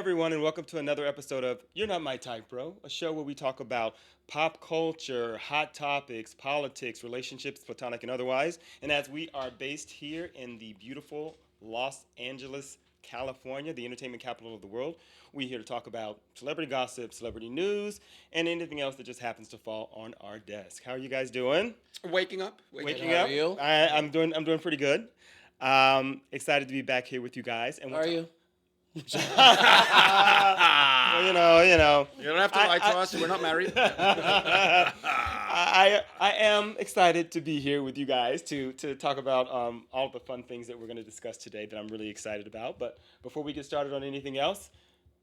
everyone, and welcome to another episode of You're Not My Type, Bro, a show where we talk about pop culture, hot topics, politics, relationships, platonic and otherwise. And as we are based here in the beautiful Los Angeles, California, the entertainment capital of the world, we're here to talk about celebrity gossip, celebrity news, and anything else that just happens to fall on our desk. How are you guys doing? Waking up. Waking up. I'm doing pretty good. Excited to be back here with you guys. And How are you? Well, you know. You don't have to lie to us. We're not married. I am excited to be here with you guys to talk about all the fun things that we're going to discuss today that I'm really excited about. But before we get started on anything else,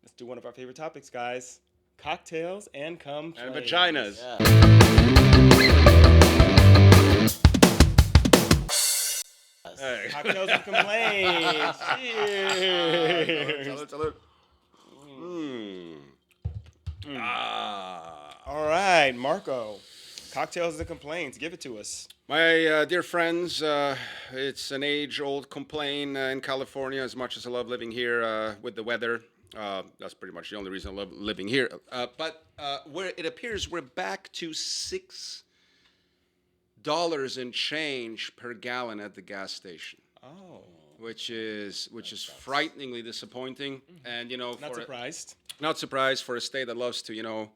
let's do one of our favorite topics, guys. Cocktails and complaints. And vaginas. Yeah. Hey. Cocktails and complaints. Cheers. Salud. All right, Marko. Cocktails and complaints. Give it to us. My dear friends, it's an age-old complaint in California. As much as I love living here with the weather, that's pretty much the only reason I love living here. But where it appears we're back to $6 and change per gallon at the gas station. Oh. Which is frighteningly disappointing, and Not surprised. Not surprised for a state that loves to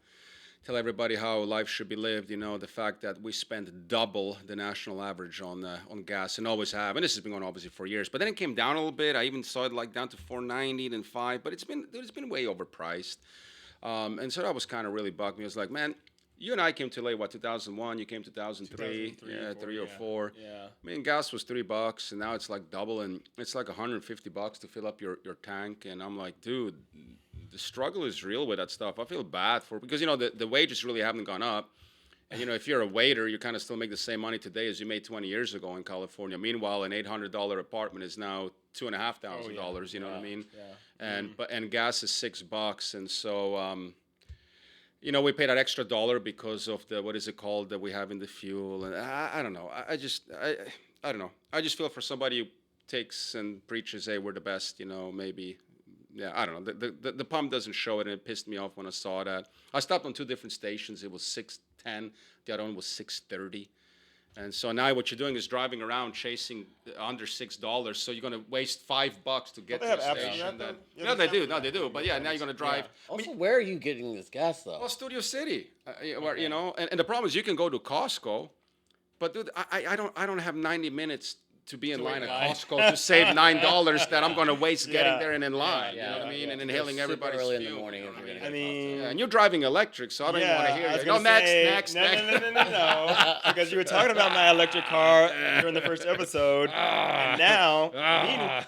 tell everybody how life should be lived. The fact that we spend double the national average on gas, and always have, and this has been going on obviously for years. But then it came down a little bit. I even saw it like down to $4.90 then $5, but it's been way overpriced, and so that was kind of really bugged me. I was like, man. You and I came to LA, 2001? You came 2003. Yeah, 3 or 4. Yeah. I mean, gas was $3, and now it's like double, and it's like $150 to fill up your tank. And I'm like, dude, the struggle is real with that stuff. I feel bad because the wages really haven't gone up. And if you're a waiter, you kind of still make the same money today as you made 20 years ago in California. Meanwhile, an $800 apartment is now $2,500. You know what I mean? Yeah. And gas is $6, and so. We pay that extra dollar because of the, what is it called, that we have in the fuel. And I don't know. I don't know. I just feel for somebody who takes and preaches, hey, we're the best, maybe. Yeah, I don't know. The pump doesn't show it, and it pissed me off when I saw that. I stopped on 2 different stations. It was $6.10. The other one was $6.30. And so now what you're doing is driving around chasing under $6. So you're going to waste $5 to get to the station. No, they do. But yeah, now you're going to drive. Yeah. Also, where are you getting this gas, though? Well, Studio City, where, and the problem is you can go to Costco, but dude, I don't have 90 minutes to be in line at Costco to save $9 that I'm going to waste getting there and in line. You know what I mean? And inhaling everybody's early in fuel. the morning. And you're driving electric, so I don't even want to hear you. No, next. No. Because you were talking about my electric car during the first episode. And now,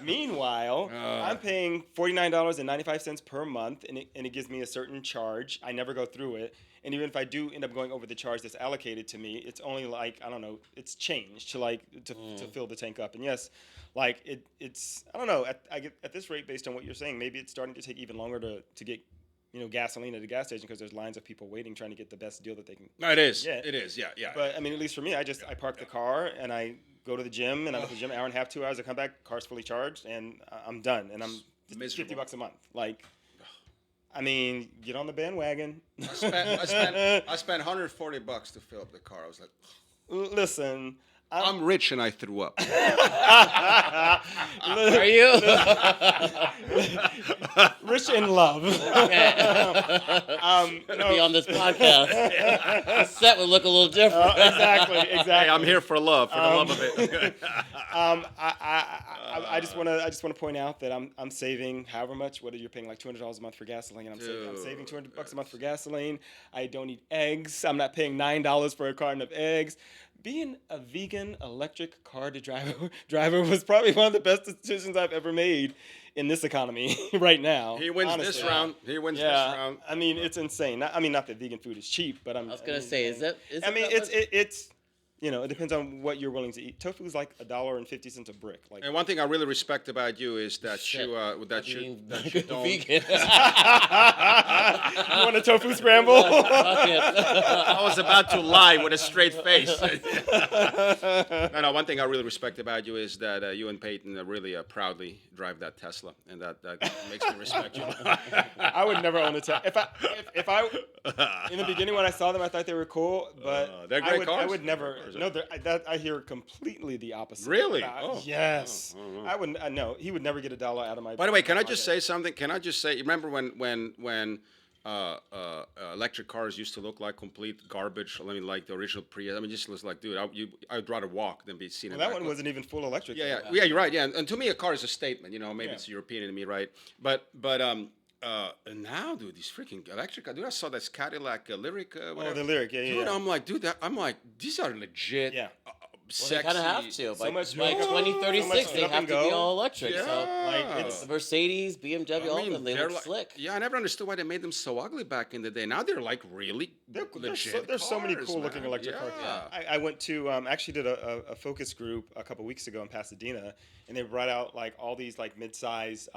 meanwhile, I'm paying $49.95 per month, and it gives me a certain charge. I never go through it. And even if I do end up going over the charge that's allocated to me, it's only like, I don't know, it's changed to fill the tank up. And yes, like it's I don't know, at this rate, based on what you're saying, maybe it's starting to take even longer to get gasoline at a gas station because there's lines of people waiting trying to get the best deal that they can. No, it is. Get. It is. Yeah. But I mean, at least for me, I park the car and I go to the gym, and I'm at the gym an hour and a half, 2 hours. I come back, car's fully charged, and I'm done. And I'm miserable. $50 a month. Like, I mean, get on the bandwagon. I spent $140 to fill up the car. I was like, listen. I'm rich and I threw up. Are you? Rich in love. Be on this podcast. The set would look a little different. Exactly. Hey, I'm here for love, for the love of it. I just want to point out that I'm saving however much. Whether you're paying like $200 a month for gasoline, I'm saving $200 a month for gasoline. I don't eat eggs. I'm not paying $9 for a carton of eggs. Being a vegan electric car driver was probably one of the best decisions I've ever made in this economy right now. He wins honestly. this round. He wins this round. I mean, it's insane. Not that vegan food is cheap, but I was gonna say, is it? It's it depends on what you're willing to eat. Tofu is like $1.50 a brick. Like, And one thing I really respect about you is that Shit. you that you don't. Vegan. you want a tofu scramble? Fuck it. I was about to lie with a straight face. No, one thing I really respect about you is that you and Peyton really proudly drive that Tesla, and that makes me respect you. I would never own a Tesla. If I in the beginning when I saw them, I thought they were cool, but they're great I cars. would never. No, I hear completely the opposite. Really? Yes. I wouldn't. No, he would never get $1 out of my. By the way, can I just say something? Can I just say? Remember when electric cars used to look like complete garbage? I mean, like the original Prius. I mean, just looks like, dude, I'd rather walk than be seen in That that one car. wasn't even full electric. Yeah, you're right. Yeah, and to me, a car is a statement. Maybe it's European in me, right? But and now, dude, these freaking electric. Dude, I saw this Cadillac Lyric. Whatever. the Lyric. Yeah, Dude, yeah. I'm like, dude, these are legit. Yeah. Well, they Sexy. kind of have to. So By, much by go. 2036, So much they up have and to be go. all electric. Yeah. So, Like it's the Mercedes, BMW, all of them, they they're look slick. Yeah, I never understood why they made them so ugly back in the day. Now they're like really legit. There's so many cars, cool looking man. electric cars. Yeah. I went to actually did a focus group a couple weeks ago in Pasadena, and they brought out like all these like mid-size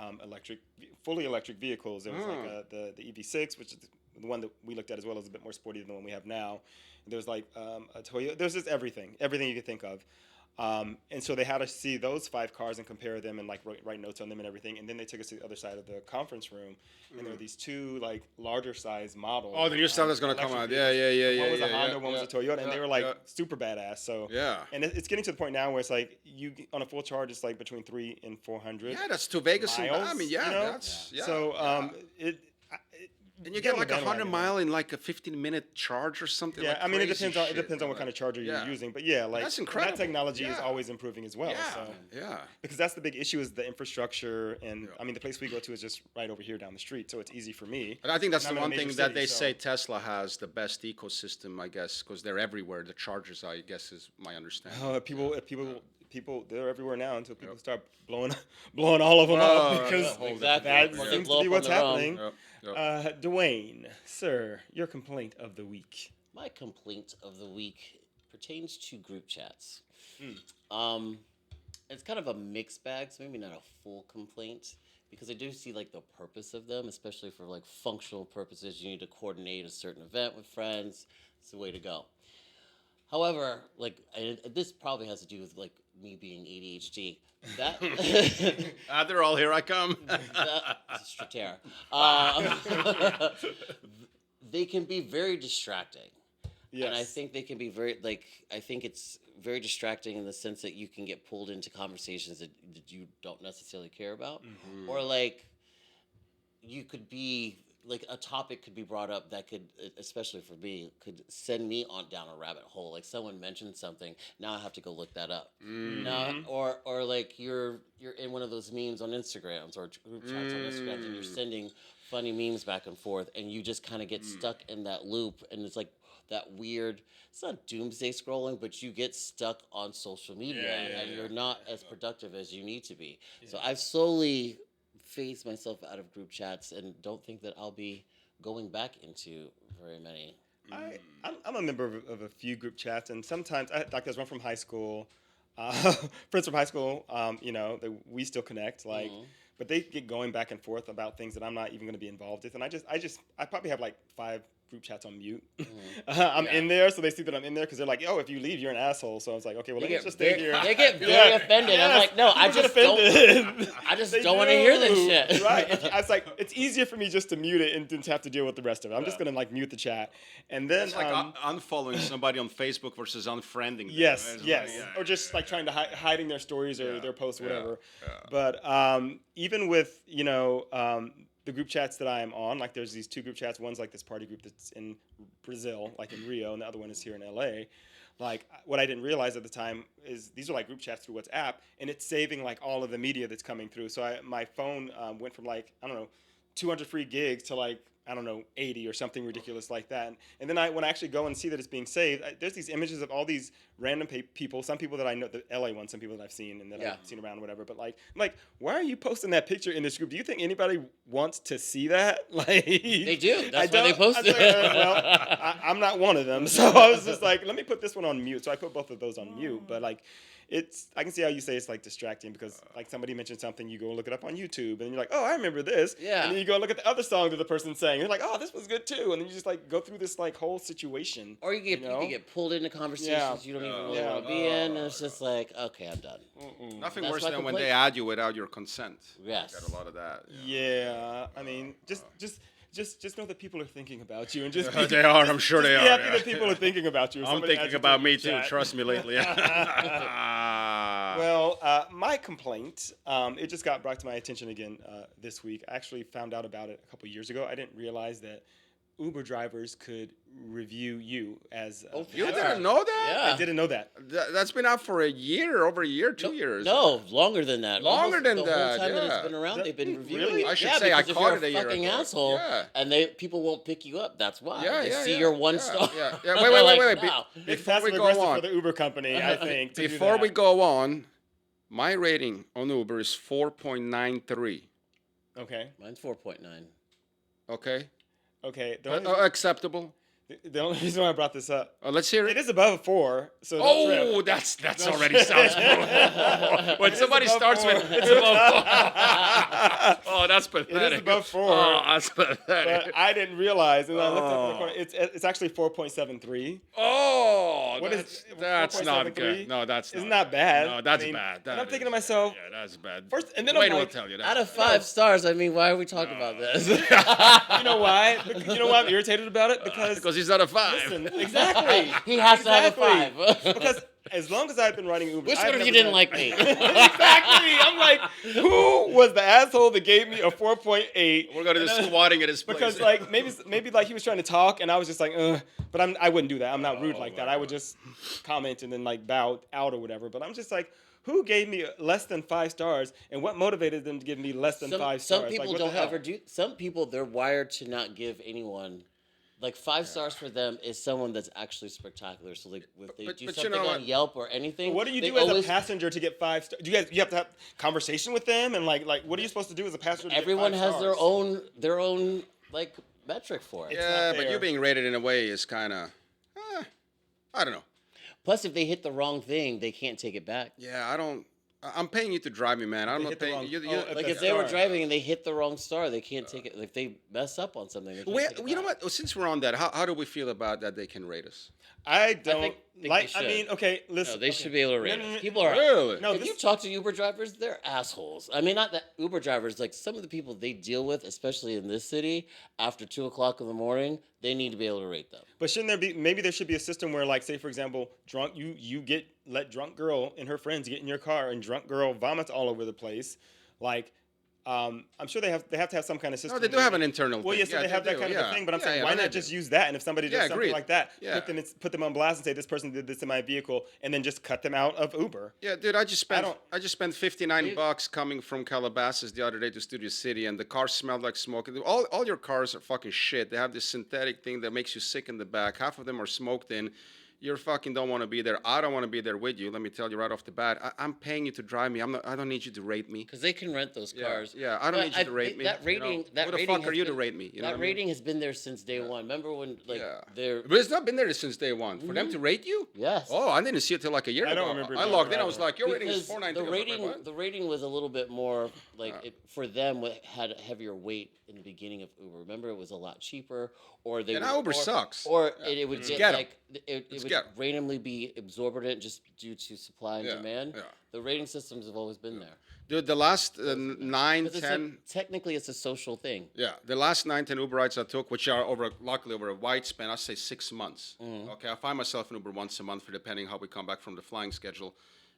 fully electric vehicles. There was like the EV6, which is the one that we looked at as well, is a bit more sporty than the one we have now. And there was like a Toyota. There's just everything you could think of. And so they had us see those 5 cars and compare them and like write notes on them and everything. And then they took us to the other side of the conference room, and there were these 2 like larger size models. Oh, the new stuff that's gonna come out. Yeah. One was a Honda, one was a Toyota, and they were like yeah. super badass. So Yeah. and it's getting to the point now where it's like you on a full charge, it's like between 300 and 400. Yeah, that's to Vegas and miles, I mean, that's So yeah. And you get like 100 mile in like a 15-minute charge or something. Yeah, like I mean, it crazy depends on what kind of charger you're using, but yeah, like That's incredible. that technology is Yeah. always improving as well. Yeah, So. yeah. Because that's the big issue is the infrastructure, and I mean the place we go to is just right over here down the street, so it's easy for me. And I think that's And the I'm in one a thing major that city, they so- say Tesla has the best ecosystem, I guess, because they're everywhere. The chargers, I guess, is my understanding. People, they're everywhere now until people start blowing all of them up because Exactly. that Or they seems blow to be up what's on their own. happening. Duane, sir, your complaint of the week. My complaint of the week pertains to group chats. It's kind of a mixed bag, so maybe not a full complaint, because I do see like the purpose of them, especially for like functional purposes. You need to coordinate a certain event with friends. It's the way to go. However, like this probably has to do with like me being ADHD. That They're all here I come. that's Strater. They can be very distracting. Yes. And I think they can be I think it's very distracting in the sense that you can get pulled into conversations that you don't necessarily care about. Mm-hmm. Or like you could be like a topic could be brought up that could, especially for me, could send me on down a rabbit hole. Like someone mentioned something, now I have to go look that up. Mm-hmm. Now, or like you're in one of those memes on Instagrams or group chats on Instagrams, and you're sending funny memes back and forth, and you just kind of get stuck in that loop, and it's like that weird. It's not doomsday scrolling, but you get stuck on social media, and you're not as productive as you need to be. Yeah. So I've slowly phase myself out of group chats and don't think that I'll be going back into very many. I'm a member of a few group chats, and sometimes there's one from high school, friends from high school. We still connect, like, but they get going back and forth about things that I'm not even going to be involved with, and I probably have like 5 group chats on mute. I'm in there, so they see that I'm in there because they're like, "Oh, if you leave, you're an asshole." So I was like, "Okay, well, let me just stay here." They get very offended. Yes, I'm like, "No, I just don't want to hear this shit." Right? I was like, it's easier for me just to mute it and didn't have to deal with the rest of it. I'm just gonna like mute the chat, and then it's like unfollowing somebody on Facebook versus unfriending them. Yes, right? yes, or just like trying to hiding their stories or their posts, or whatever. But even with the group chats that I am on, like there's these 2 group chats. One's like this party group that's in Brazil, like in Rio, and the other one is here in LA. Like what I didn't realize at the time is these are like group chats through WhatsApp, and it's saving like all of the media that's coming through. So my phone went from like, I don't know, 200 free gigs to like I don't know, 80 or something ridiculous like that. And then when I actually go and see that it's being saved, there's these images of all these random people, some people that I know, the LA ones, some people that I've seen and that I've seen around, whatever. But like, I'm like, why are you posting that picture in this group? Do you think anybody wants to see that? Like, they do. That's why they post it. Well, I'm not one of them, so I was just like, let me put this one on mute. So I put both of those on mute. But like, I can see how you say it's like distracting because like somebody mentioned something, you go look it up on YouTube and you're like, oh, I remember this. Yeah. And then you go look at the other song that the person's saying. You're like, oh, this was good too. And then you just like go through this like whole situation. Or you can get pulled into conversations you don't even really want to be in, and it's just like, okay, I'm done. Nothing That's worse my than when complaint. they add you without your consent. Yes. Got a lot of that. Yeah. I mean, just know that people are thinking about you, and just They are. I'm sure they be are. happy that people are thinking about you. I'm thinking about me too. Trust me, lately. Well, my complaint, it just got brought to my attention again this week. I actually found out about it a couple years ago. I didn't realize that Uber drivers could review you as. You didn't know that? Yeah. I didn't know that. That's been out for a year, over a year, 2 years. No, longer than that. Longer than the that, whole time that yeah. it's been around, they've been reviewing. Really? it. I should Yeah, say I because if caught you're it a a year fucking ago. asshole, Yeah. and people won't pick you up. That's why. They see yeah. your one star. Yeah. Wait. Wow. Before It's we passive go aggressive on, for the Uber company, I think. to do before that. we go on, my rating on Uber is 4.93. Okay. Mine's 4.9. Okay, Okay. acceptable. The only reason why I brought this up, Let's hear it it. is above a 4, so don't trip. Oh, that's already sounds cool. When somebody above starts 4. with it's above 4. Oh, that's pathetic. It is above 4. Oh, that's But pathetic. I didn't realize, and I looked up in the corner. It's actually 4.73. Oh, What is that's not 4.73? good. No, that's Isn't not that bad? No, that's I mean, bad. and That I'm thinking to is- myself, yeah, that's bad. first, and then Duane I'm will like, tell you that. Out of 5 stars, I mean, why are we talking about this? you know why? You know why I'm irritated about it? Because he's not a 5. Listen, exactly. He has to have a Exactly. 5. Because as long as I've been running Uber, Which I've one of never you didn't done- like me? Exactly. I'm like, who was the asshole that gave me a 4.8? We're going to do squatting at his place. Because like maybe like he was trying to talk and I was just like, but I wouldn't do that. I'm not rude like that. I would just comment and then like bow out or whatever. But I'm just like, who gave me less than 5 stars and what motivated them to give me less than 5 stars? Some Like, people what the don't hell? ever do. Some people, they're wired to not give anyone. Like 5 stars for them is someone that's actually spectacular. So like if they But do you something know on what? Yelp or anything, What do you they do as always- a passenger to get 5 stars? You have to have conversation with them and like what are you supposed to do as a passenger? To Everyone get 5 has stars? their own like metric for it. It's Yeah, not but fair. you being rated in a way is kind of, I don't know. Plus, if they hit the wrong thing, they can't take it back. Yeah, I'm paying you to drive me, man. I'm They not hit the paying wrong- you. oh, Like the if they were star. driving and they hit the wrong star, they can't take it. If they mess up on something, they can't Well, take it you know back. what? Since we're on that, how do we feel about that they can rate us? I don't think like. they I should. mean, okay, listen. No, they okay. should be able to rate No, no, us. no, People are Really? No, if this- you talk to Uber drivers, they're assholes. I mean, not that Uber drivers, like some of the people they deal with, especially in this city, after 2:00 in the morning, they need to be able to rate them. But shouldn't there be? Maybe there should be a system where, like, say for example, drunk let drunk girl and her friends get in your car and drunk girl vomits all over the place, like. I'm sure they have to have some kind of system. No, they do where have an internal. Well, thing. yes, Yeah, they have that do, kind of yeah. a thing. But I'm Yeah, saying, yeah, why they not do. just use that? And if somebody does something agreed. like that, Yeah. put them on blast and say this person did this in my vehicle, and then just cut them out of Uber. Yeah, dude, I just spent don't- $59 coming from Calabasas the other day to Studio City, and the car smelled like smoke. All your cars are fucking shit. They have this synthetic thing that makes you sick in the back. Half of them are smoked in. You fucking don't want to be there. I don't want to be there with you. Let me tell you right off the bat. I'm paying you to drive me. I don't need you to rate me. Because they can rent those cars. Yeah, I don't But need you to rate me. That rating, that Who the rating fuck are has you to been- rate me? You know that what I mean? rating has been there since day one. Remember when, like, they're But it's not been there since day one. For them to rate you? yes. Oh, I didn't see it till like a year I ago. don't remember I it logged in. being I was like, your rating is Because 490. the rating was a little bit more like for them. It had a heavier weight in the beginning of Uber. Remember, it was a lot cheaper, or they Yeah, would, now Uber or, sucks. or it would get ghetto. like it would ghetto. randomly be exorbitant just due to supply and Yeah, demand. yeah. The rating systems have always been there. Dude, the last 9, 'Cause it's 10... technically, it's a social thing. Yeah, the last 9, 10 Uber rides I took, which are luckily over a wide span, I'd say 6 months. Mm-hmm. Okay, I find myself in Uber once a month, for depending how we come back from the flying schedule.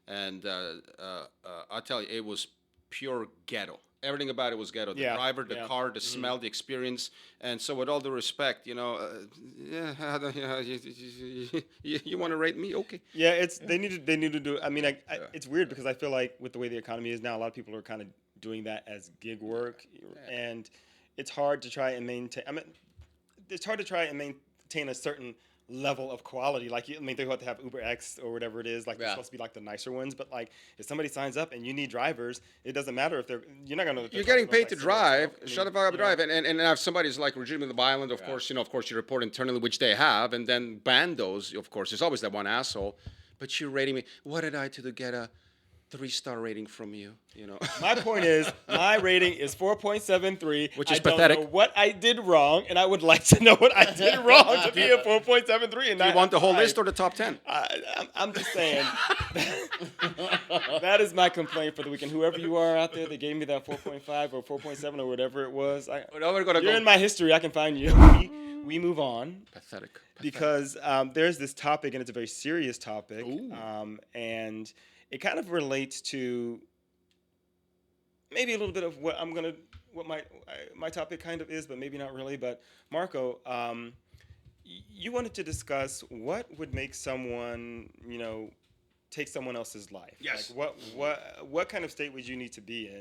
And I tell you, it was pure ghetto. Everything about it was ghetto. The Yeah, driver, the yeah. car, the smell, the experience. And so, with all due respect, you want to rate me? Okay. Yeah, they need to do. I mean, it's weird because I feel like with the way the economy is now, a lot of people are kind of doing that as gig work, and it's hard to try and maintain. I mean, it's hard to try and maintain a certain level of quality. Like, they have to have Uber X or whatever it is. Like, they're supposed to be like the nicer ones. But like, if somebody signs up and you need drivers, it doesn't matter if you're not gonna. You're getting paid to drive. Shut the fuck up, drive. And if somebody's like legitimately violent, of course, you report internally, which they have, and then ban those. Of course, there's always that one asshole. But you're rating me. What did I do to get a 3-star rating from you? My point is, my rating is 4.73, which is pathetic. I don't know what I did wrong, and I would like to know what I did wrong to be a 4.73. Do you want the whole list or the top 10? I'm just saying. That is my complaint for the weekend. Whoever you are out there that gave me that 4.5 or 4.7 or whatever it was, you're in my history. I can find you. We move on. Pathetic. Because there's this topic, and it's a very serious topic, and it kind of relates to maybe a little bit of what my topic kind of is, but maybe not really. But Marko, you wanted to discuss what would make someone, take someone else's life. Yes. Like what kind of state would you need to be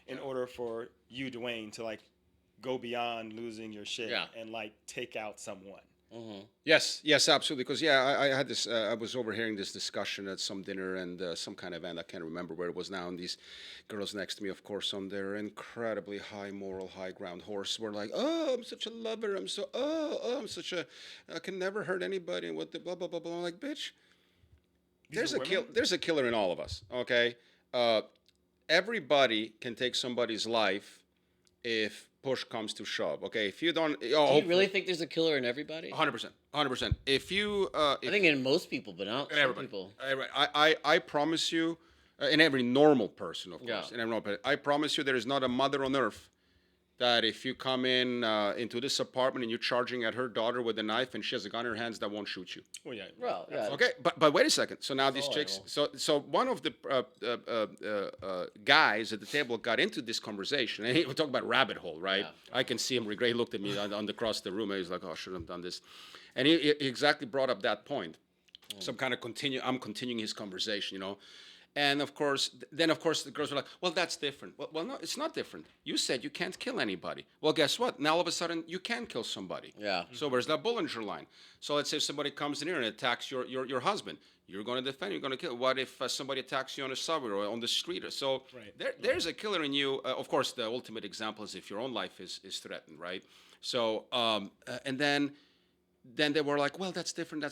in order for you, Duane, to like go beyond losing your shit and like take out someone? Mm-hmm. Yes, absolutely. Because I had this. I was overhearing this discussion at some dinner and some kind of event. I can't remember where it was now. And these girls next to me, of course, on their incredibly high moral, high ground horse, were like, "Oh, I'm such a lover. I'm such a. I can never hurt anybody." And what the blah blah blah blah. I'm like, bitch. There's a killer in all of us. Okay. Everybody can take somebody's life if push comes to shove. Okay, if you don't, do you really think there's a killer in everybody? 100%. If you, I think in most people, but not some people. I promise you, in every normal person, of course, in every normal person, I promise you, there is not a mother on earth that if you come into this apartment and you're charging at her daughter with a knife and she has a gun in her hands, that won't shoot you. Oh yeah. Well, yeah. Okay, but wait a second. So now these chicks. So one of the guys at the table got into this conversation, and we talk about rabbit hole, right? Yeah. I can see him regret. He looked at me on the across the room, and he's like, "Oh, I shouldn't have done this," and he exactly brought up that point. So I'm continuing his conversation, And of course, the girls were like, "Well, that's different." Well, no, it's not different. You said you can't kill anybody. Well, guess what? Now all of a sudden you can kill somebody. Yeah. So where's that Bollinger line? So let's say somebody comes in here and attacks your husband. You're going to defend. You're going to kill. What if somebody attacks you on the subway or on the street? So there's a killer in you. Of course, the ultimate example is if your own life is threatened, right? So and then they were like, "Well, that's different.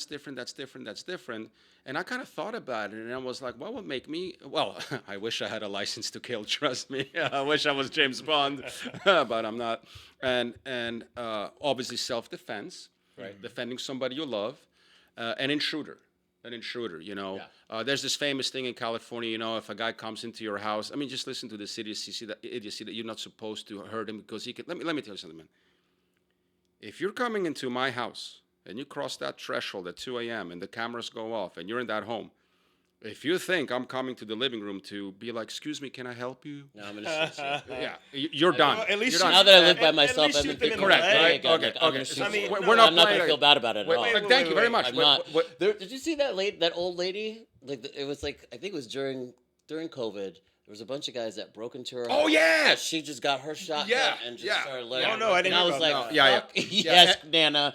And I kind of thought about it, and I was like, what would make me? Well, I wish I had a license to kill. Trust me, I wish I was James Bond, but I'm not. And obviously self-defense, right? Defending somebody you love, an intruder. There's this famous thing in California. If a guy comes into your house, I mean, just listen to this idiocy that you're not supposed to hurt him because he can. Let me tell you something, man. If you're coming into my house and you cross that threshold at 2 a.m. and the cameras go off and you're in that home, if you think I'm coming to the living room to be like, "Excuse me, can I help you?" No, I'm gonna shoot you. Yeah, you're done. Well, at least now that I live by myself, I'm correct, right? Okay. We're not. I'm not gonna feel bad about it at all. Thank you very much. I'm not. Did you see that old lady? It was like, I think it was during COVID. There was a bunch of guys that broke into her house. Oh, yeah! She just got her shot and just started letting her. No, I didn't know about that. Yes, Nana.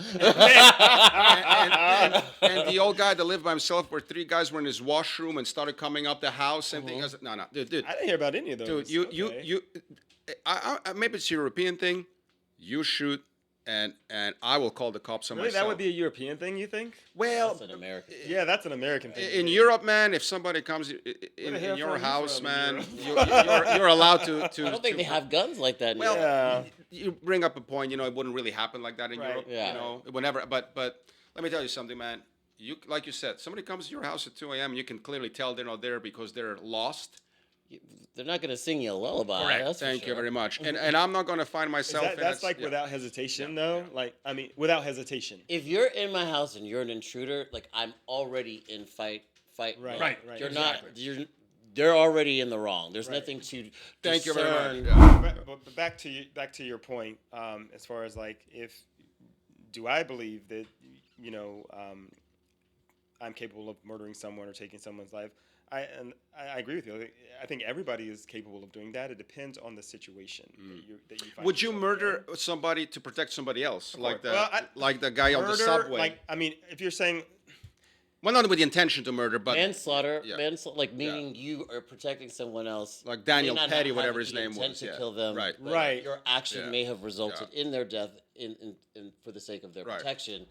and the old guy that lived by himself, where 3 guys were in his washroom and started coming up the house and things. No, dude. I didn't hear about any of those. Dude, you maybe it's a European thing. You shoot, and I will call the cops on myself. That would be a European thing, you think? Well, that's an American. Yeah, that's an American thing. In Europe, man, if somebody comes in your house, man, you're allowed to. I don't think they have guns like that. Well, you bring up a point. It wouldn't really happen like that in Europe. Yeah. Whenever. But let me tell you something, man. Like you said, somebody comes to your house at 2 a.m. and you can clearly tell they're not there because they're lost. They're not going to sing you a lullaby. Correct. Thank you very much. And I'm not going to find myself. That's like without hesitation, though. Yeah. Like, I mean, without hesitation. If you're in my house and you're an intruder, like, I'm already in fight. Right. You're exactly. Not. They're already in the wrong. There's nothing to. Thank you very much. Yeah. But back to your point, as far as like, do I believe that I'm capable of murdering someone or taking someone's life? I agree with you. I think everybody is capable of doing that. It depends on the situation that you find. Would you yourself murder in. somebody to protect somebody else, like course. Well, like the guy on the Murder, subway? like I mean, if you're saying Well, not with the intention to murder, but Manslaughter, yeah. like meaning you are protecting someone else. Like Daniel may not Petty, have whatever had his the name intent was, to yeah. kill them, Right. but Right. your action Yeah. may have resulted in their death in for the sake of their Right. protection.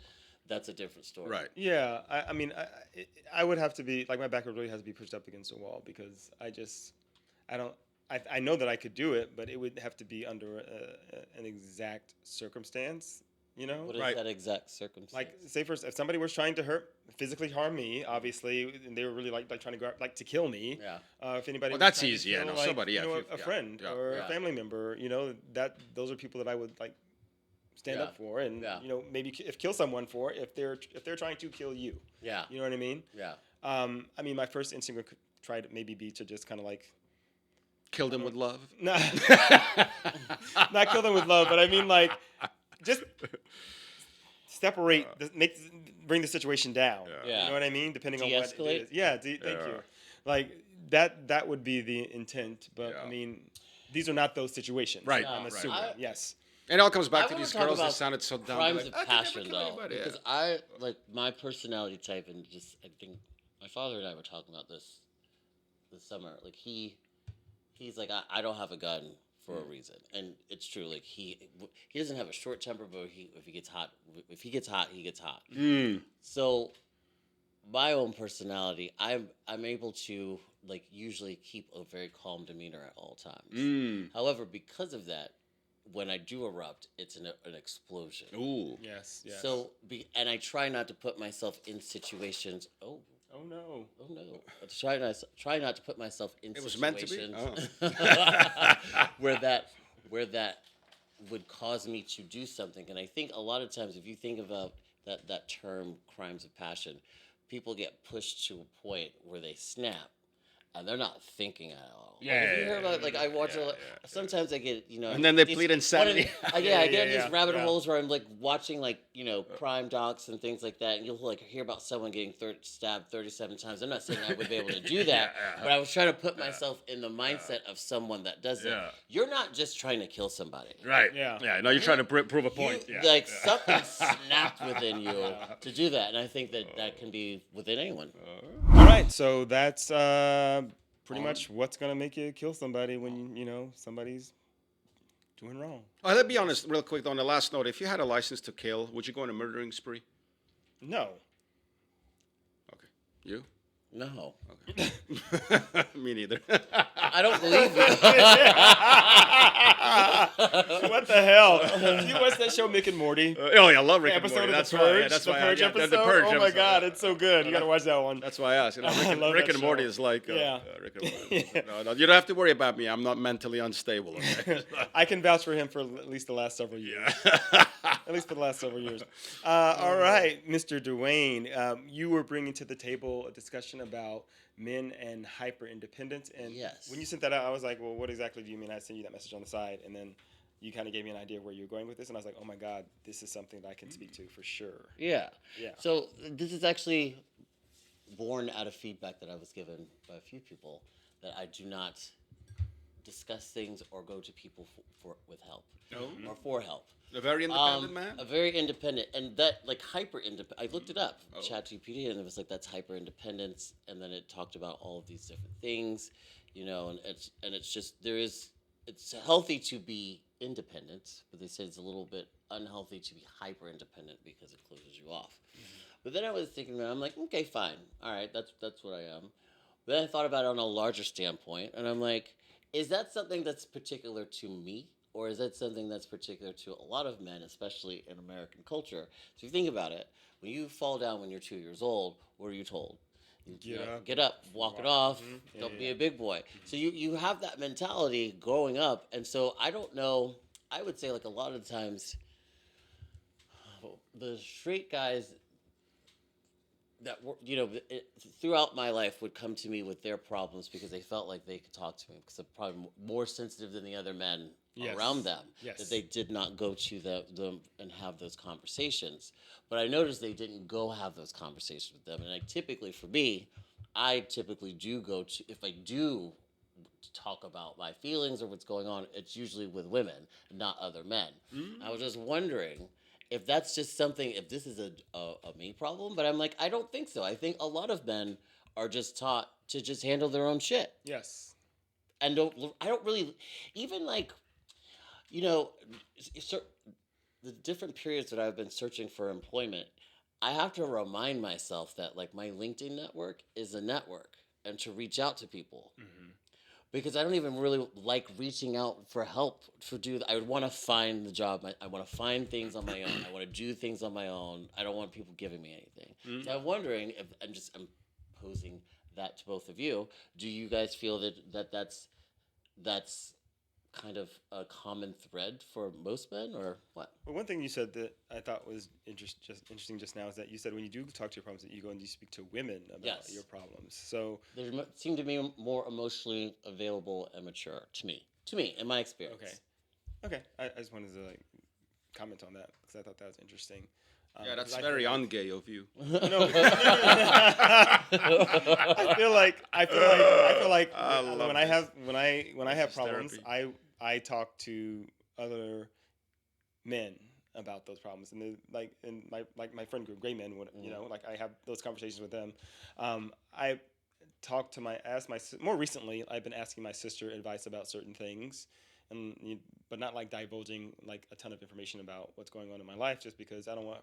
That's a different story. right. yeah, I mean, I would have to be like my back really has to be pushed up against a wall because I don't. I know that I could do it, but it would have to be under an exact circumstance. You know, What is Right. that exact circumstance? like say first, if somebody was trying to physically harm me, obviously, and they were really like trying to go out, like to kill me. Yeah. If anybody. Well, was that's trying to easy, yeah, kill, no, like, somebody, yeah, you know, if you- a yeah, friend yeah. or Yeah. a family member, you know, those are people that I would like stand Yeah. up for, and Yeah. you know, maybe kill someone for if they're trying to kill you. Yeah. You know what I mean? Yeah. I mean, my first instinct would try to maybe be to just kind of like Kill them with love. not kill them with love, but I mean like just separate, bring the situation down. Yeah. You know what I mean? Depending on what it De-escalate? is. Yeah. Thank you. Like that would be the intent, but Yeah. I mean, these are not those situations. Right. I'm Right. assuming. I- Yes. And it all comes back I to wanna these talk girls that about sounded so dumb. crimes Like, of "I could passion, never kill though, anybody," yeah. because I like my personality type, and I think my father and I were talking about this summer. Like he's like I don't have a gun for a reason, and it's true. Like he doesn't have a short temper, but if he gets hot, he gets hot. Mm. So my own personality, I'm able to like usually keep a very calm demeanor at all times. Mm. However, because of that, when I do erupt, it's an explosion. Ooh. Yes. Yes. So, and I try not to put myself in situations. Oh no. no! I try not to put myself in It was situations meant to be? where that would cause me to do something. And I think a lot of times, if you think about that term, crimes of passion, people get pushed to a point where they snap. And they're not thinking at all. Yeah, Like, if you yeah, hear about, like, I watch yeah, sometimes I get, you know. And then they these- plead one of insanity. the- I get in yeah, these rabbit yeah. holes where I'm, like, watching, like, you know, crime docs and things like that. And you'll, like, hear about someone getting stabbed 37 times. I'm not saying I would be able to do that. But I was trying to put myself in the mindset of someone that does it. Yeah. You're not just trying to kill somebody. Right. Yeah. Yeah. No, you're trying to prove a point. You, Yeah. like, something snapped within you to do that. And I think that can be within anyone. All right. So that's pretty much what's gonna make you kill somebody when you know somebody's doing wrong. Oh, let's be honest, real quick. On the last note, if you had a license to kill, would you go on a murdering spree? No. Okay. You? No. Okay. Me neither. I don't believe you. What the hell? Did you watch that show, Mick and Morty? Oh yeah, I love Rick and Episode Morty. of That's The why. Purge. Yeah, that's the why. Purge Yeah, episode. the Purge Oh my episode. God, it's so good. You gotta watch that one. That's why I asked. You know, I love Rick that and Morty show. is like. Yeah. Rick and Morty. No, you don't have to worry about me. I'm not mentally unstable. Okay? I can vouch for him for at least the last several years. Yeah. At least for the last several years. All right, Mr. Duane, you were bringing to the table a discussion about men and hyper independence. And Yes. when you sent that out, I was like, well, what exactly do you mean? I sent you that message on the side, and then you kind of gave me an idea of where you were going with this, and I was like, oh my God, this is something that I can speak to for sure. Yeah. Yeah. So this is actually born out of feedback that I was given by a few people that I do not discuss things or go to people with help or for help. A very independent man. A very independent, and that like hyper independent. I looked it up, ChatGPT, and it was like that's hyper independence, and then it talked about all of these different things, you know, and it's just it's healthy to be independent, but they said it's a little bit unhealthy to be hyper independent because it closes you off. But then I was thinking, I'm like, okay, fine, all right, that's what I am. But then I thought about it on a larger standpoint, and I'm like, is that something that's particular to me? Or is that something that's particular to a lot of men, especially in American culture? So if you think about it, when you fall down when you're 2 years old, what are you told? Get up, walk it off, don't be a big boy. So you have that mentality growing up. And so I don't know, I would say like a lot of the times, the straight guys that were, you know, throughout my life would come to me with their problems because they felt like they could talk to me because they're probably more sensitive than the other men around them. Yes. That they did not go to them and have those conversations. But I noticed they didn't go have those conversations with them. And I typically, for me, I typically do go to, if I do talk about my feelings or what's going on, it's usually with women, not other men. I was just wondering if that's just something, if this is a me problem, but I'm like, I don't think so. I think a lot of men are just taught to just handle their own shit. Yes. And I don't really, even like, you know, the different periods that I've been searching for employment, I have to remind myself that like my LinkedIn network is a network and to reach out to people. Because I don't even really like reaching out for help I would want to find the job. I want to find things on my own. I want to do things on my own. I don't want people giving me anything. So I'm wondering if I'm posing that to both of you. Do you guys feel that's kind of a common thread for most men, or what? Well, one thing you said that I thought was interesting just now is that you said when you do talk to your problems that you go and you speak to women about your problems. So they seem to be more emotionally available and mature to me, in my experience. Okay. I just wanted to like comment on that because I thought that was interesting. Yeah, that's very ungay of you. No, I feel like when I have problems, I talk to other men about those problems, and my friend group, gay men, like I have those conversations with them. I talk to more recently. I've been asking my sister advice about certain things, but not like divulging like a ton of information about what's going on in my life, just because I don't want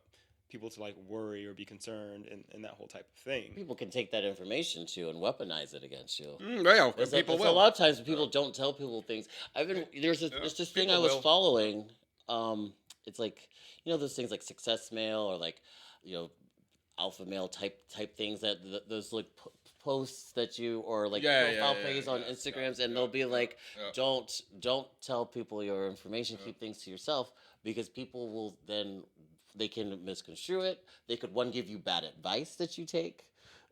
people to like worry or be concerned and that whole type of thing. People can take that information too and weaponize it against you. Yeah, people will. A lot of times people don't tell people things. There's this thing I was following. It's like, those things like Success Mail or like, alpha male type things that those like posts that you or like profile pages on Instagrams, and they'll be like, don't tell people your information, keep things to yourself, because people will then, they can misconstrue it. They could give you bad advice that you take,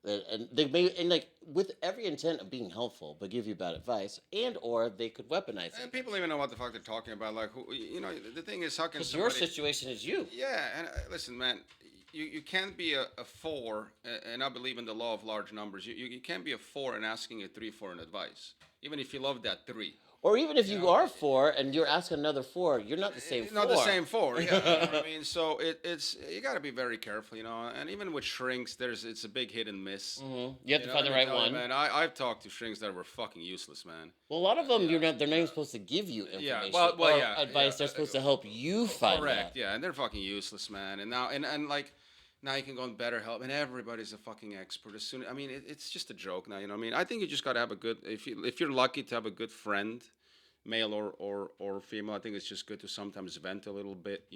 and they may, and like with every intent of being helpful, but give you bad advice, and or they could weaponize it. And people don't even know what the fuck they're talking about. Like, the thing is, how can somebody? Your situation is you. Yeah, and listen, man, you can't be a 4, and I believe in the law of large numbers. You can't be a 4 and asking a 3 for an advice, even if you love that 3. Or even if you are 4 and you're asking another 4, you're not the same 4. Not the same 4, yeah. I mean, so it's you got to be very careful, and even with shrinks, it's a big hit and miss. Mm-hmm. You have to find the right one. Man, I've talked to shrinks that were fucking useless, man. Well, a lot of them, they're not even supposed to give you information advice. They're supposed to help you find correct, that. yeah, and they're fucking useless, man. And now, and like, now you can go on BetterHelp, and everybody's a fucking expert. It's just a joke now, I think you just got to have a good, if you're lucky to have a good friend, male or female, I think it's just good to sometimes vent a little bit,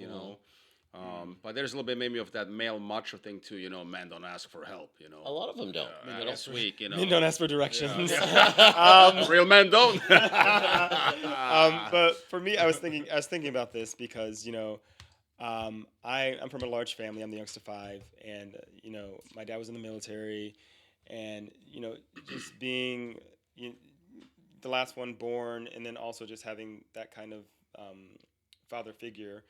but there's a little bit maybe of that male macho thing too, men don't ask for help, A lot of them don't. That's weak, Men don't ask for directions. Real men don't. But for me, I was thinking about this because, I'm from a large family. I'm the youngest of 5, and, my dad was in the military, and, just being the last one born, and then also just having that kind of father figure,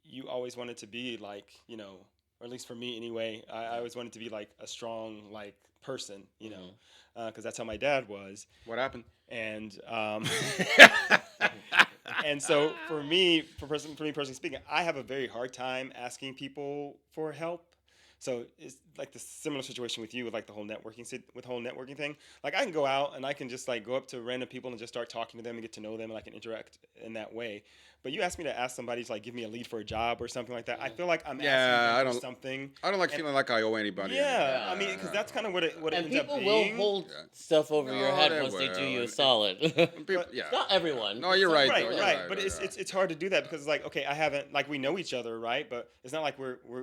you always wanted to be like, or at least for me anyway, I always wanted to be like a strong like person, because that's how my dad was. What happened? And and so for me personally speaking, I have a very hard time asking people for help. So it's like the similar situation with you with like the whole networking thing. Like I can go out and I can just like go up to random people and just start talking to them and get to know them and I can interact in that way. But you ask me to ask somebody to like give me a lead for a job or something like that. I feel like I'm asking them for something. I don't like feeling like I owe anybody. Yeah, I mean, because that's kind of what it ends up being. People will hold stuff over your head once they do you a solid. Not everyone. No, you're right. Right. But it's hard to do that because it's like, okay, I haven't, like we know each other, right? But it's not like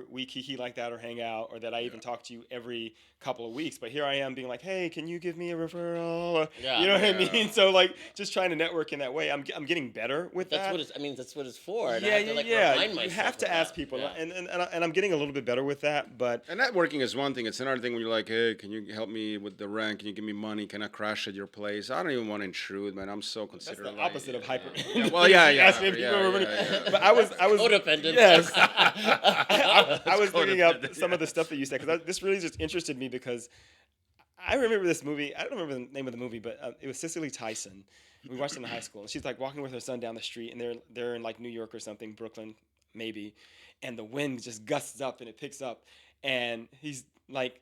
we kiki like that or hang out or that I even talk to you every couple of weeks. But here I am being like, hey, can you give me a referral? Or, you know what I mean? So like just trying to network in that way. I'm getting better with that. That's what it's for. And yeah, I have to, remind myself you have to ask people, and I'm getting a little bit better with that. But networking is one thing. It's another thing when you're like, hey, can you help me with the rent? Can you give me money? Can I crash at your place? I don't even want to intrude, man. I'm so considerate. That's the opposite of hyper. But I was codependent. Yes, I was looking up some of the stuff that you said because this really just interested me because I remember this movie. I don't remember the name of the movie, but it was Cicely Tyson. We watched it in high school, and she's like walking with her son down the street, and they're in like New York or something, Brooklyn, maybe, and the wind just gusts up and it picks up, and he's like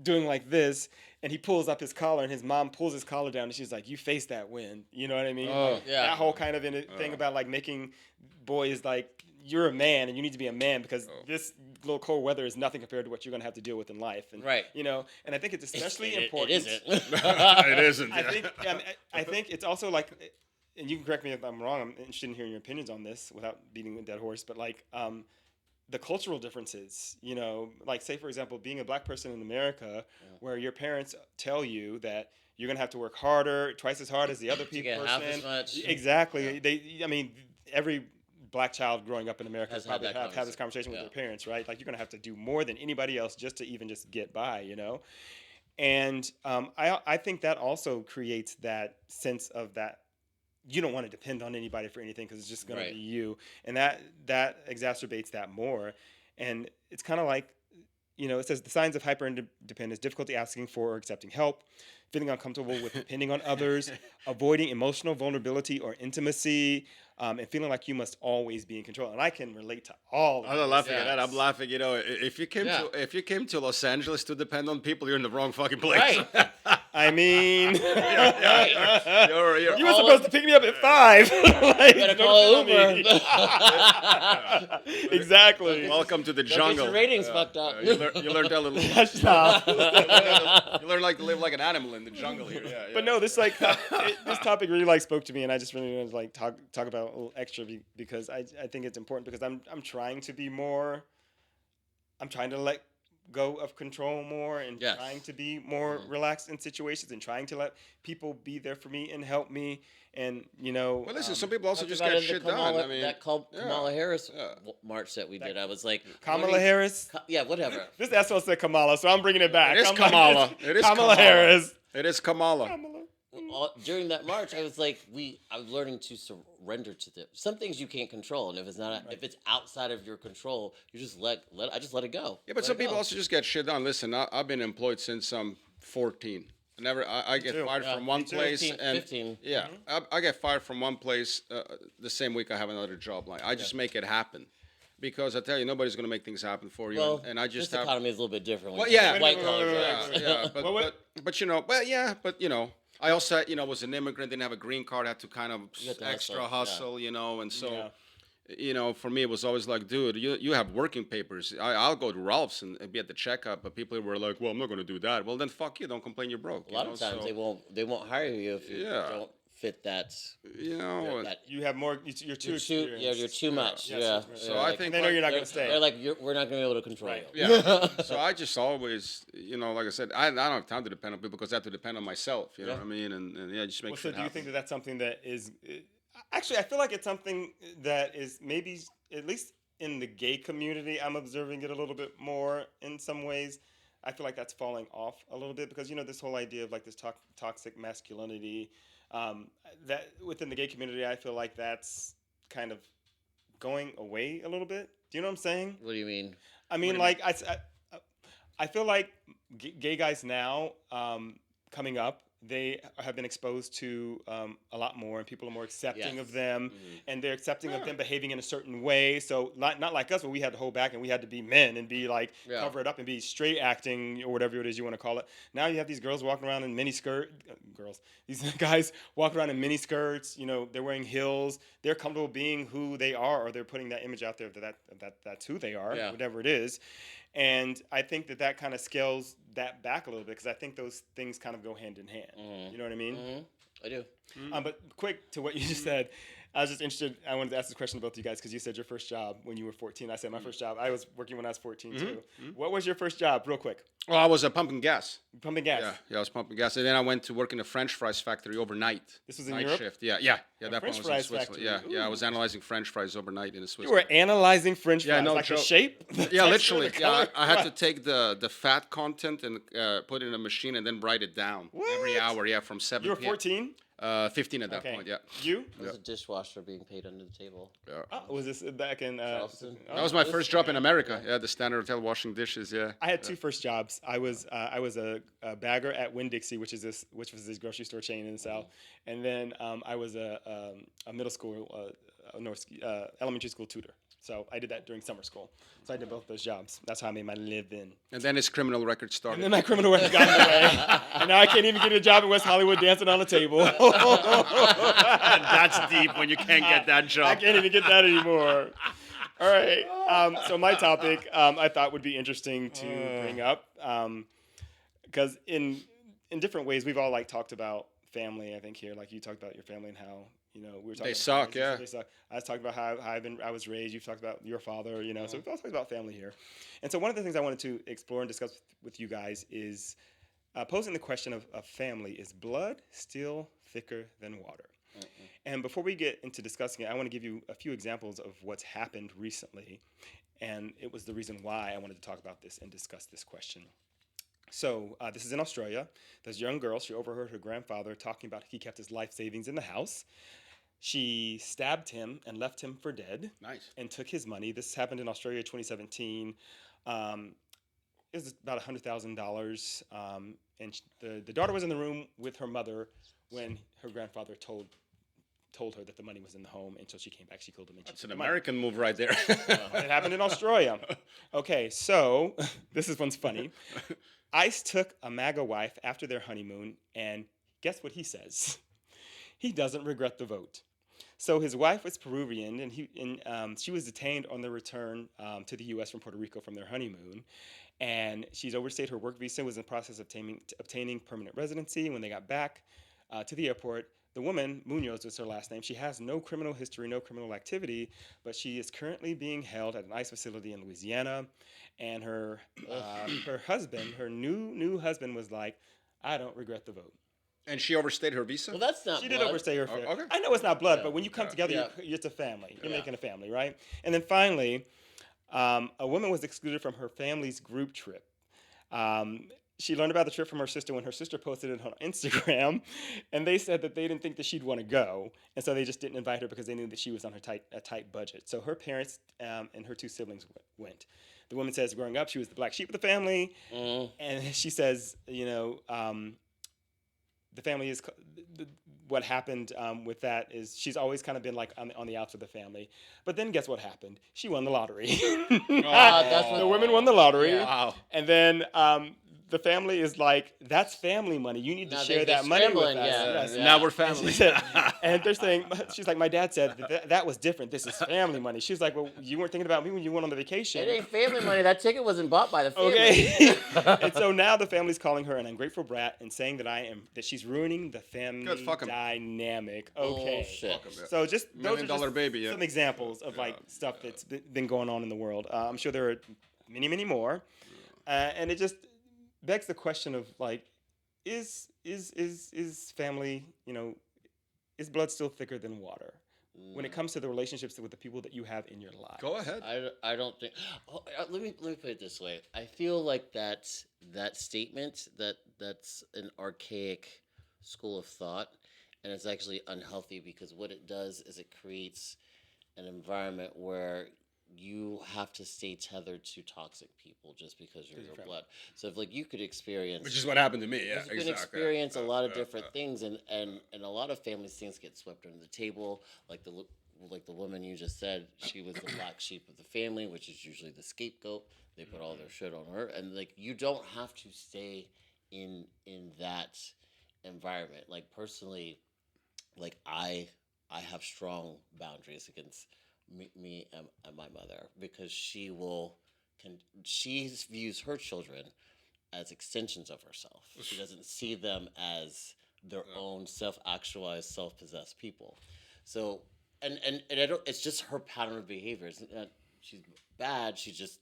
doing like this, and he pulls up his collar, and his mom pulls his collar down, and she's like, "You face that wind," you know what I mean? Oh. Yeah. That whole kind of thing about like making boys like you're a man and you need to be a man because this little cold weather is nothing compared to what you're going to have to deal with in life. And, Right. You know, and I think it's especially It important. isn't. It isn't. I think it's also like, and you can correct me if I'm wrong. I'm interested in hearing your opinions on this without beating a dead horse. But like the cultural differences, you know, like say for example, being a black person in America, where your parents tell you that you're gonna have to work harder, twice as hard as the other people. get half as much. Exactly. I mean, every black child growing up in America Has probably had that have this conversation with Yeah. their parents, right? Like you're gonna have to do more than anybody else just to even just get by, you know. And I think that also creates that sense of that you don't want to depend on anybody for anything because it's just going Right. to be you, and that exacerbates that more. And it's kind of like, you know, it says the signs of hyper independence: difficulty asking for or accepting help, feeling uncomfortable with depending on others, avoiding emotional vulnerability or intimacy, and feeling like you must always be in control. And I can relate to all of I'm not these laughing at things. that. I'm laughing. You know, if you came Yeah. to Los Angeles to depend on people, you're in the wrong fucking place. Right. I mean, You're you were supposed to pick me up at 5. Like, You gotta don't call depend on Uber. me. Exactly. welcome to the Don't get jungle. your ratings fucked up. You learned that little. Stop. You learn like to live like an animal in the jungle here. Yeah, But no, this like this topic really like spoke to me, and I just really wanted to like talk about it a little extra because I think it's important because I'm trying to be more. I'm trying to let go of control more and Yes. trying to be more relaxed in situations and trying to let people be there for me and help me and you know. Well, listen, some people also Talked just about get it in the shit done. Kamala, I mean, that Kamala Harris march that we did. I was like, Kamala what are you- Harris. Yeah, whatever. This asshole said Kamala, so I'm bringing it back. It is I'm like, Kamala. it's It is Kamala Kamala. Harris. it is Kamala. Kamala. During that march, I was like, I was learning to surrender to them. Some things you can't control, and if it's not, if it's outside of your control, you just I just let it go. Yeah, but Let some it people go. also just get shit done. Listen, I've been employed since I'm 14. I get too. fired Yeah, from one me too. place 15, and 15. yeah, I get fired from one place the same week I have another job. Like I just make it happen because I tell you nobody's gonna make things happen for you, Well, and I just this have. economy is a little bit different. Well, when it yeah. comes to white Wait, collar wait, jobs. wait, Yeah, Well, but you know, but you know, I also was an immigrant, didn't have a green card, had to kind of You had to extra hustle, hustle, you know, and so. Yeah. You know, for me, it was always like, dude, you have working papers. I'll go to Ralph's and be at the checkup, but people were like, well, I'm not going to do that. Well, then fuck you. Don't complain you're broke. A lot of times they won't hire you if you Yeah. don't fit that. You know, that You have more. You're too you're experienced. you're too much. Yeah. Yeah. Yes, So Yeah, I like, think They know you're not they're- going to stay. They're like, we're not going to be able to control Right. you. yeah. So I just always, like I said, I don't have time to depend on people because I have to depend on myself. You know Yeah. what I mean? And yeah, just make Well, so sure. do you think that that's something that is actually? I feel like it's something that is maybe at least in the gay community. I'm observing it a little bit more in some ways. I feel like that's falling off a little bit because this whole idea of like this toxic masculinity. That within the gay community, I feel like that's kind of going away a little bit. Do you know what I'm saying? What do you mean? I mean, like I feel like gay guys now coming up, they have been exposed to a lot more, and people are more accepting of Yes. them, and they're accepting of them behaving in a certain way. So not like us, where we had to hold back and we had to be men and be like cover it up and be straight acting or whatever it is you want to call it. Now you have these girls walking around in mini these guys walking around in mini skirts. They're wearing heels. They're comfortable being who they are, or they're putting that image out there that's who they are, whatever it is. And I think that kind of scales that back a little bit because I think those things kind of go hand in hand. Mm-hmm. You know what I mean? Mm-hmm. I do. But quick to what you just said, I was just interested. I wanted to ask this question to both of you guys because you said your first job when you were 14. I said my first job. I was working when I was 14 too. What was your first job, real quick? Well, I was pumping gas. Pumping gas. Yeah, I was pumping gas, and then I went to work in a French fries factory overnight. This was in Night Europe? shift. Yeah. That French one was in fries Switzerland. factory. Yeah. I was analyzing French fries overnight in a Swiss. You were analyzing French fries, Yeah, no like the joke. shape? The Yeah, texture, literally. the Yeah, color? I had to take the fat content and put it in a machine and then write it down every What? hour. Yeah, from 7 You were p.m. 14? 15 at that Okay. point. Yeah. You? There's a dishwasher being paid under the table. Yeah. Oh, was this back in? Charleston. That was my first job in America. Yeah, the Standard Hotel washing dishes. Yeah. I had two first jobs. I was a bagger at Winn-Dixie, which was this grocery store chain in the South, and then I was a middle school, elementary school tutor. So I did that during summer school. So I did both those jobs. That's how I made my living. And then his criminal record And started. then my criminal record got in the way, and now I can't even get a job in West Hollywood dancing on a table. That's deep when you can't get that I job. can't even get that anymore. All right. So my topic I thought would be interesting to bring up because in different ways we've all like talked about family. I think here, like you talked about your family and how we were talking. They about suck, raising, yeah. They suck. I was talking about how I was raised. You've talked about your father. So we've all talked about family here. And so one of the things I wanted to explore and discuss with you guys is posing the question of family: is blood still thicker than water? And before we get into discussing it, I want to give you a few examples of what's happened recently. And it was the reason why I wanted to talk about this and discuss this question. So this is in Australia. This young girl, she overheard her grandfather talking about he kept his life savings in the house. She stabbed him and left him for dead. Nice. And took his money. This happened in Australia 2017. It was about $100,000. And the daughter was in the room with her mother when her grandfather told her that the money was in the home. Until she came back, she killed him. And That's an American move right there. It happened in Australia. Okay, so this one's funny. Ice took a MAGA wife after their honeymoon, and guess what he says? He doesn't regret the vote. So his wife was Peruvian, and she was detained on their return to the U.S. from Puerto Rico from their honeymoon. And she's overstayed her work visa, was in the process of obtaining permanent residency. When they got back to the airport, the woman, Munoz was her last name, she has no criminal history, no criminal activity, but she is currently being held at an ICE facility in Louisiana. And her husband, her new husband, was like, I don't regret the vote. And she overstayed her visa? Well, that's not. She did blood. overstay her. Okay. I know it's not blood, Yeah. but when you come together, Yeah. it's a family. You're Yeah. making a family, right? And then finally, a woman was excluded from her family's group trip. She learned about the trip from her sister when her sister posted it on Instagram, and they said that they didn't think that she'd want to go, and so they just didn't invite her because they knew that she was on a tight budget. So her parents and her two siblings went. The woman says, growing up, she was the black sheep of the family, and she says, the family is what happened with that is she's always kind of been like on the outs of the family. But then guess what happened? She won the lottery. The women won the lottery, Yeah. Wow. and then the family is like, that's family money. You need to Now share they're that money with us. scrambling, yeah. Yes. Yeah. Now we're And family. she said, and they're saying, she's like, my dad said that was different. This is family money. She was like, well, you weren't thinking about me when you went on the vacation. It ain't family money. That ticket wasn't bought by the family. Okay. And so now the family's calling her an ungrateful brat and saying that she's ruining the family Good, fuck 'em. dynamic. Okay. Bullshit. So just $1 those million are just baby, yeah. some examples of like stuff that's been going on in the world. I'm sure there are many, many more. And it just begs the question of like, is family, is blood still thicker than water when it comes to the relationships with the people that you have in your life? Go ahead. I don't think. Let me put it this way. I feel like that statement that's an archaic school of thought, and it's actually unhealthy because what it does is it creates an environment where you have to stay tethered to toxic people just because you're your blood. So if like you could experience, Which is what happened to me. Yeah, you exactly. can experience a lot of different things, and a lot of families things get swept under the table. Like the woman you just said, she was the black sheep of the family, which is usually the scapegoat. They put all their shit on her, and like you don't have to stay in that environment. Like personally, like I have strong boundaries against me and my mother because she views her children as extensions of herself. She doesn't see them as their own self-actualized, self-possessed people. So and I don't. It's just her pattern of behavior. It's not, she's bad. She's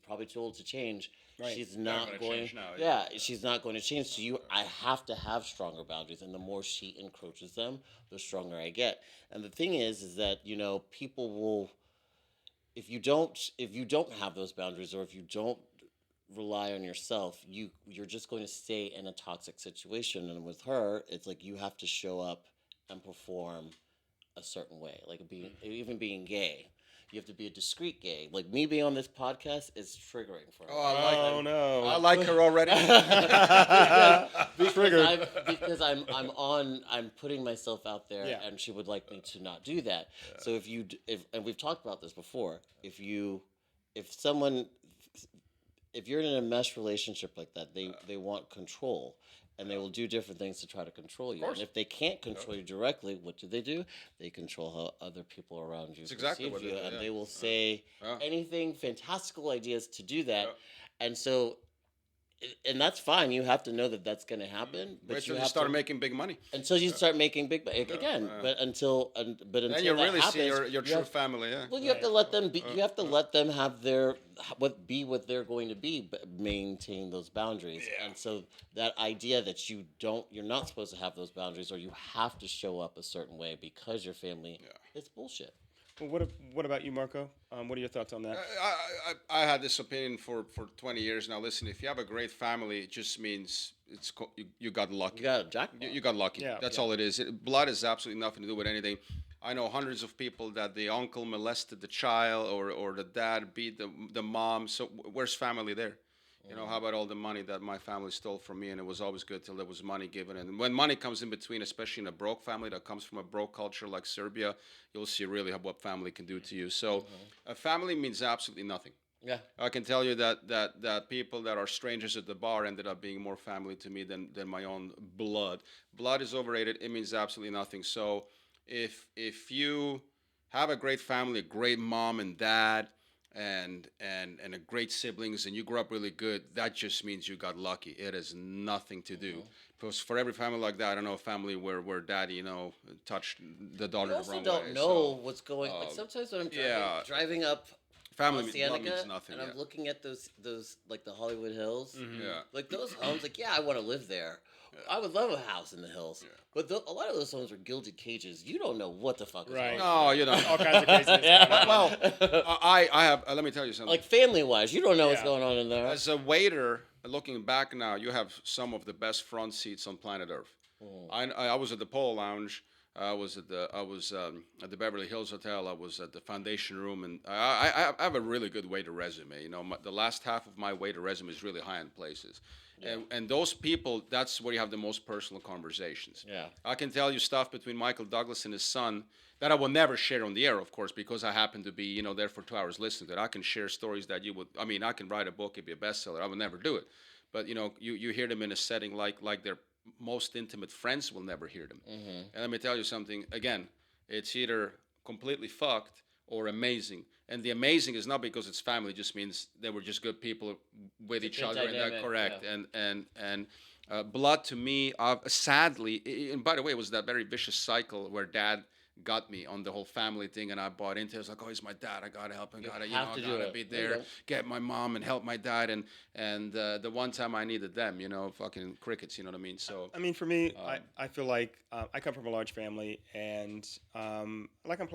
probably too old to change. Right. She's not gonna going. change now, Yeah, she's not going to change. To you, I have to have stronger boundaries, and the more she encroaches them, the stronger I get. And the thing is that people will, if you don't have those boundaries, or if you don't rely on yourself, you're just going to stay in a toxic situation. And with her, it's like you have to show up and perform a certain way, like even being gay. You have to be a discreet gay. Like me being on this podcast is triggering for her. Oh, I like Oh her. no. I like her already. Triggered. Because I'm putting myself out there, Yeah. and she would like me to not do that. So if and we've talked about this before, if someone if you're in a mesh relationship like that, they want control. And they will do different things to try to control you. And if they can't control you directly, what do? They control how other people around you That's exactly perceive what you, they do, and yeah. they will say anything, fantastical ideas to do that. And so, and that's fine. You have to know that that's going to happen. But Wait till you you have start to, making big money. until you start making big again. But until Then until you that really happens, see your you true have- family. Yeah. well, you have to let them be. You have to let them have their what they're going to be, but maintain those boundaries. Yeah. And so that idea that you're not supposed to have those boundaries, or you have to show up a certain way because your family, it's bullshit. Well, what about you, Marco? What are your thoughts on that? I had this opinion for 20 years now. Listen, if you have a great family, it just means you got lucky. You got a jackpot. You got lucky. Yeah, That's yeah. all it is. Blood has absolutely nothing to do with anything. I know hundreds of people that the uncle molested the child or the dad beat the mom. So where's family there? You know, how about all the money that my family stole from me? And it was always good till there was money given. And when money comes in between, especially in a broke family that comes from a broke culture like Serbia, you'll see really what family can do to you. So a family means absolutely nothing. Yeah. I can tell you that people that are strangers at the bar ended up being more family to me than my own blood. Blood is overrated. It means absolutely nothing. So if you have a great family, a great mom and dad, and a great siblings, and you grew up really good, that just means you got lucky. It has nothing to do. Because for every family like that, I don't know a family where daddy, touched the daughter You the also wrong don't way. know what's going. Like sometimes when I'm driving up Family Oceanica, means nothing. and I'm Yeah. looking at those like the Hollywood Hills, Yeah. like those homes. Like, yeah, I want to live there. I would love a house in the hills, but a lot of those homes are gilded cages. You don't know what the fuck is Right. going on. No, you don't. All kinds of craziness. going on. Well, I have. Let me tell you something. Like family wise, you don't know what's Yeah. going on in there. As a waiter, looking back now, you have some of the best front seats on planet Earth. I was at the Polo Lounge. I was at the Beverly Hills Hotel. I was at the Foundation Room, and I have a really good waiter resume. You know, the last half of my waiter resume is really high end places. And those people, that's where you have the most personal conversations. Yeah. I can tell you stuff between Michael Douglas and his son that I will never share on the air, of course, because I happen to be, there for 2 hours listening to it. I can share stories that I can write a book, it'd be a bestseller. I would never do it. But, you hear them in a setting like their most intimate friends will never hear them. And let me tell you something, again, it's either completely fucked or amazing. And the amazing is not because it's family; it just means they were just good people with each good other, and that dynamic, correct. yeah. And blood to me, sadly, and by the way, it was that very vicious cycle where dad got me on the whole family thing, and I bought into it. I was like, oh, he's my dad. I gotta help him. I gotta be there, get my mom and help my dad. And the one time I needed them, fucking crickets. You know what I mean? So I mean, for me, I feel like I come from a large family, and like I'm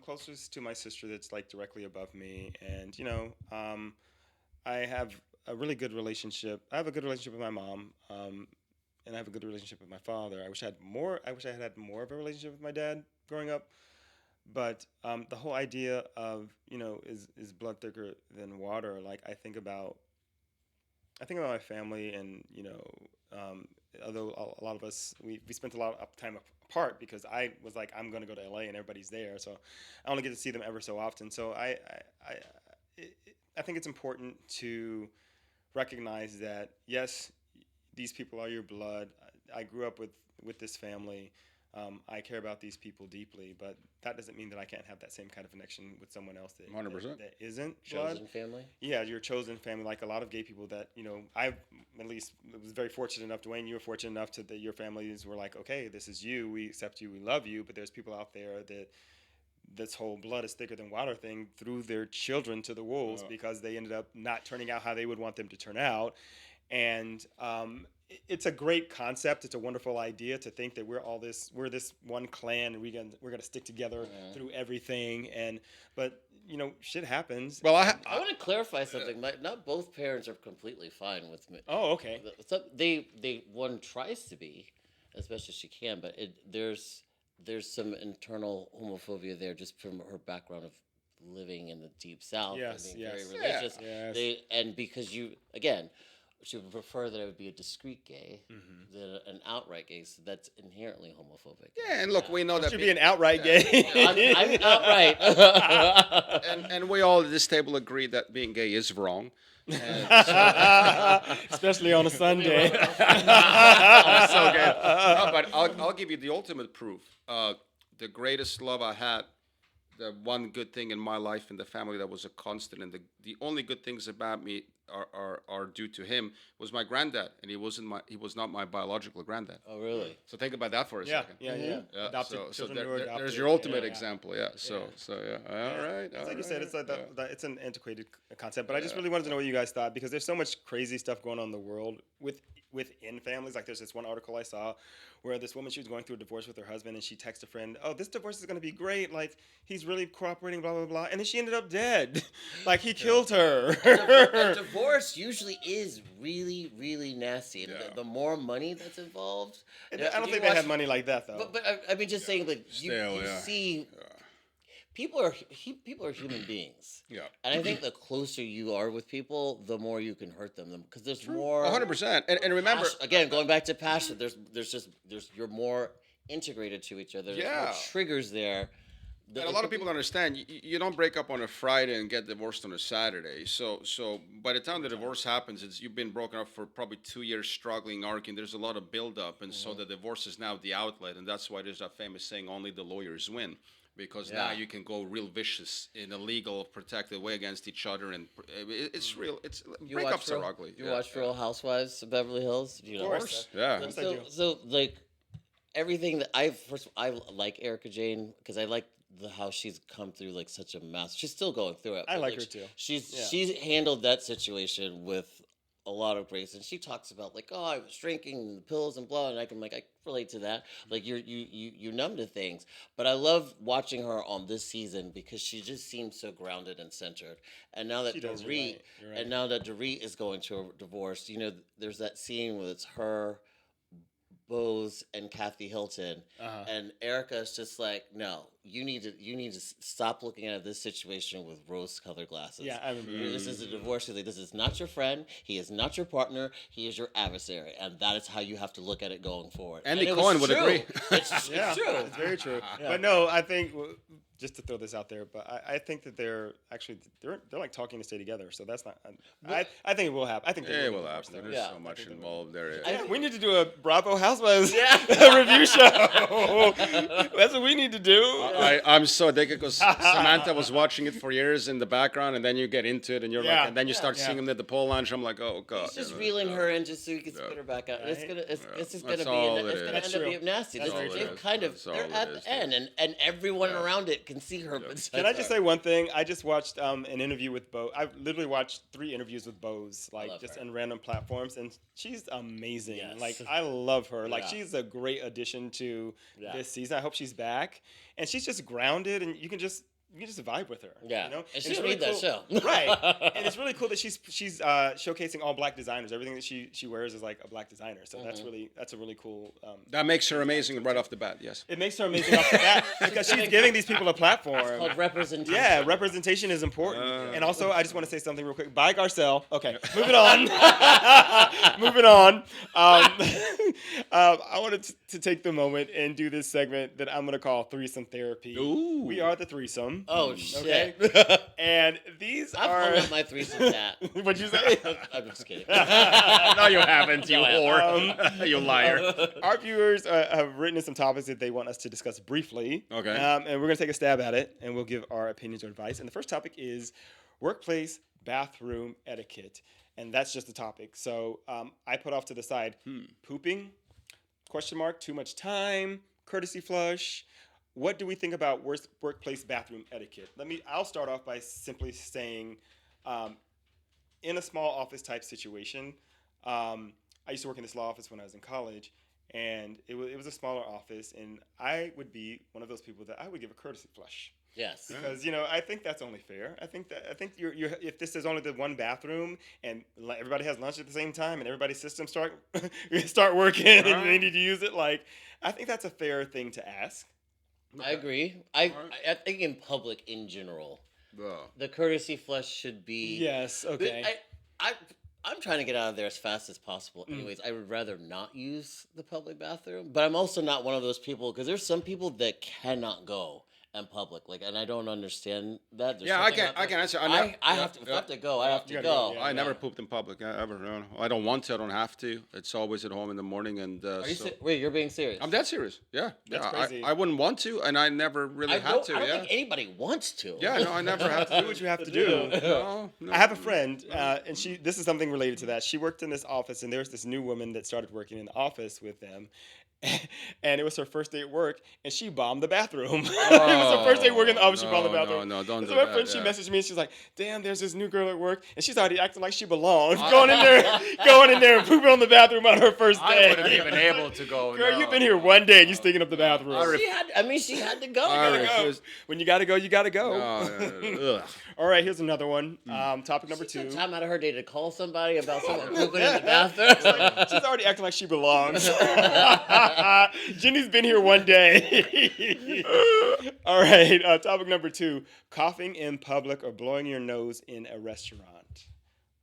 closest to my sister that's like directly above me, and I have a really good relationship. I have a good relationship with my mom, and I have a good relationship with my father. I wish I had more. I wish I had more of a relationship with my dad growing up. But the whole idea of is blood thicker than water? Like I think about my family, and although a lot of us we spent a lot of time apart because I was like I'm going to go to LA and everybody's there, so I only get to see them ever so often. So I think it's important to recognize that yes, these people are your blood. I grew up with this family. I care about these people deeply, but that doesn't mean that I can't have that same kind of connection with someone else that 100%. that isn't Chosen blood. family. Yeah, your chosen family. Like a lot of gay people that I at least was very fortunate enough. Duane, you were fortunate enough that your families were like, okay, this is you. We accept you. We love you. But there's people out there that this whole blood is thicker than water thing threw their children to the wolves because they ended up not turning out how they would want them to turn out. And it's a great concept. It's a wonderful idea to think that we're this one clan, and we're gonna stick together through everything. But shit happens. Well, I want to clarify something. Not both parents are completely fine with me. Oh, okay. One tries to be as best as she can, but there's some internal homophobia there just from her background of living in the deep south Yes, and being yes. very religious. Yes. And because she would prefer that I would be a discreet gay than an outright gay, so that's inherently homophobic. yeah, and look, we know that Should be an outright gay. I'm outright. and we all at this table agree that being gay is wrong. And Especially on a Sunday. I'm so good. No, but I'll give you the ultimate proof. The greatest love I had, the one good thing in my life in the family that was a constant, and the only good things about me are due to him, was my granddad, and he was not my biological granddad. Oh, really? So think about that for a Yeah, second. yeah. Yeah, Adopted so children who are there's adopted. your ultimate Yeah. example. Yeah. So yeah. All right. It's like you said, it's like that it's an antiquated concept. But I just really wanted to know what you guys thought, because there's so much crazy stuff going on in the world within families. Like there's this one article I saw where this woman, she was going through a divorce with her husband, and she texted a friend, "Oh, this divorce is going to be great. Like he's really cooperating, blah blah blah." And then she ended up dead. Like he killed her. A divorce usually is really, really nasty, and the more money that's involved. I don't think they have money like that though. But I mean, just saying, like you see, people are human beings. Yeah. And I think the closer you are with people, the more you can hurt them. Because there's more. 100%. And remember, again, going back to passion, there's you're more integrated to each other. There's more triggers there. and a lot of people don't understand. You don't break up on a Friday and get divorced on a Saturday. So by the time the divorce happens, you've been broken up for probably 2 years, struggling, arguing. There's a lot of buildup, and so the divorce is now the outlet, and that's why there's that famous saying, "Only the lawyers win." Because now you can go real vicious in a legal, protected way against each other, and it's real. Breakups are ugly. You watch Real Housewives of Beverly Hills? Of course. Yeah. So like everything that I like Erica Jane because I like how she's come through like such a mess. She's still going through it. I like her too. She's handled that situation with a lot of grace, and she talks about like, oh, I was drinking and pills and blah, and I relate to that. Like you numb to things, but I love watching her on this season because she just seems so grounded and centered. And now that Dorit, and now that Dorit is going to a divorce, there's that scene where it's her, Bose, and Kathy Hilton, and Erica is just like, no, you need to stop looking at this situation with rose-colored glasses. Yeah, I remember. This is a divorce. This is not your friend. He is not your partner. He is your adversary, and that is how you have to look at it going forward. Andy Cohen would agree. It's true. It's very true. Yeah. But no, I think just to throw this out there, but I think that they're like talking to stay together. So that's not. I think it will happen. I think it will happen. There's so much involved there. We need to do a Bravo Housewives review show. That's what we need to do. I'm so addicted because Samantha was watching it for years in the background, and then you get into it, and you're like, and then you start seeing them at the pole lunch. I'm like, oh god. He's just reeling her in just so he can put her back out. It's just gonna end up being nasty. They're at the end, and everyone around it can see her. Can I just say one thing? I just watched an interview with Bo. I literally watched 3 interviews with Bose, like just on random platforms, and she's amazing. Yes. Like I love her. Like she's a great addition to this season. I hope she's back, and she's just grounded, and you can just vibe with her. Yeah, and she really that show, right? And it's really cool that she's showcasing all black designers. Everything that she wears is like a black designer. So that's a really cool. That makes her amazing right off the bat. Yes, it makes her amazing off the bat because she's giving these people a platform. It's called representation. Yeah, representation is important. And also, I just want to say something real quick. Bye, Garcelle. Okay, moving on. Moving on. I wanted to take the moment and do this segment that I'm going to call Threesome Therapy. Ooh. We are the threesome. Oh shit! Okay? And these I've are. hung up my threesome hat. What'd you say? I'm just kidding. No, you haven't, you whore. You liar. Our viewers have written in some topics that they want us to discuss briefly. Okay. And we're going to take a stab at it, and we'll give our opinions or advice. And the first topic is workplace bathroom etiquette. And that's just the topic. So I put off to the side pooping, ? Too much time, courtesy flush. What do we think about workplace bathroom etiquette? I'll start off by simply saying, in a small office type situation, I used to work in this law office when I was in college, and it was a smaller office, and I would be one of those people that I would give a courtesy flush. Yes. Because I think that's only fair. I think you're if this is only the one bathroom and everybody has lunch at the same time and everybody's systems start working and they need to use it, like I think that's a fair thing to ask. I agree. I think in public in general, the courtesy flush should be. Yes. Okay. I'm trying to get out of there as fast as possible. Anyways, I would rather not use the public bathroom, but I'm also not one of those people because there's some people that cannot go in public, and I don't understand that. There's I can answer. I have to. If I have to go, I have to go. I never pooped in public ever. No. I don't want to. I don't have to. It's always at home in the morning. And wait, you're being serious? I'm dead serious. Yeah, that's crazy. I wouldn't want to, and I never really had to. I don't think anybody wants to. Yeah, no, I never had to do what you have to do. No. I have a friend, and this is something related to that. She worked in this office, and there was this new woman that started working in the office with them. And it was her first day at work, and she bombed the bathroom. It was her first day working in the office. She bombed the bathroom. No, don't do so my that. friend, she messaged me, and she's like, "Damn, there's this new girl at work, and she's already acting like she belongs, going in there and pooping on the bathroom on her first day." I wouldn't even able to go. Girl, you've been here one day, and you stinking up the bathroom. She had to go. When you gotta go, you gotta go. No. All right, here's another one. Topic number 2. Took time out of her day to call somebody about someone pooping in the bathroom. She's already acting like she belongs. Jenny's been here one day. All right, topic number 2. Coughing in public or blowing your nose in a restaurant.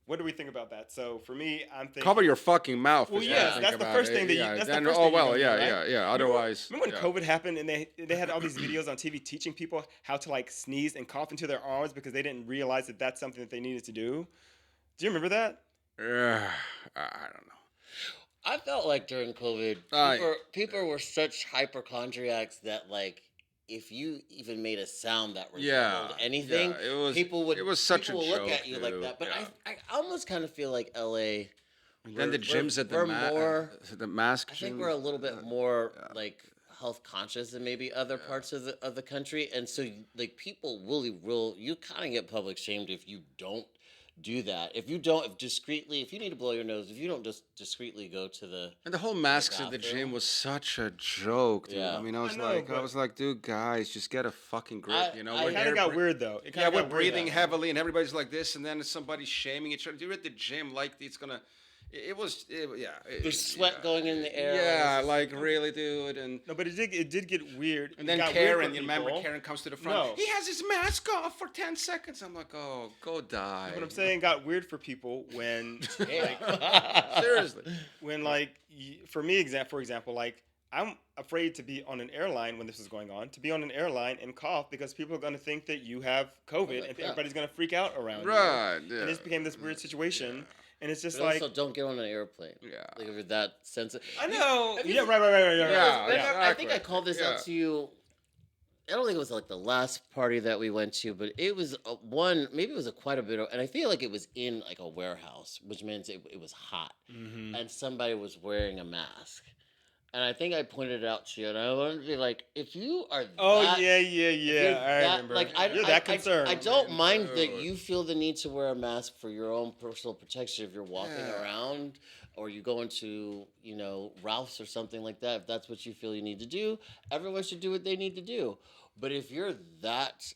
What do we think about that? So for me, I'm thinking cover your fucking mouth. Well, yes, that's the first thing that you. That's the first thing. Yeah. Otherwise, remember when COVID happened and they had all these videos on TV teaching people how to like sneeze and cough into their arms because they didn't realize that that's something that they needed to do. Do you remember that? I don't know. I felt like during COVID, people were such hypochondriacs that like. If you even made a sound that resembled anything, people would look at you like that. But I almost kind of feel like LA. Then the gyms at the mask. I think we're a little bit more like health conscious than maybe other parts of the country, and so like people really will. You kind of get public shamed if you don't do that. If you need to blow your nose, if you don't just discreetly go to the whole masks at the gym was such a joke, dude. Yeah. I mean, I was like, dude, guys, just get a fucking grip, It kind of got weird though. We're breathing heavily, and everybody's like this, and then somebody's shaming each other. Dude, at the gym, like it's gonna. There's sweat going in the air. Yeah, like really, dude. And no, but it did get weird. And then Karen, you remember Karen comes to the front. No. He has his mask off for 10 seconds. I'm like, oh, go die. What I'm saying got weird for people when, seriously, when like for me, for example, like I'm afraid to be on an airline when this is going on. To be on an airline and cough because people are going to think that you have COVID and everybody's going to freak out around you. Right. Yeah. And it became this weird situation. Yeah. And it's just also don't get on an airplane. Yeah. Like if that sensitive. I know. Right. Yeah. I think I called this out to you. I don't think it was like the last party that we went to, but it was maybe it was quite a bit of, and I feel like it was in like a warehouse, which means it was hot. Mm-hmm. And somebody was wearing a mask. And I think I pointed it out to you, and I wanted to be like, if you are I remember. Like, you're that concerned. I don't mind that you feel the need to wear a mask for your own personal protection if you're walking around or you go into, Ralph's or something like that. If that's what you feel you need to do, everyone should do what they need to do. But if you're that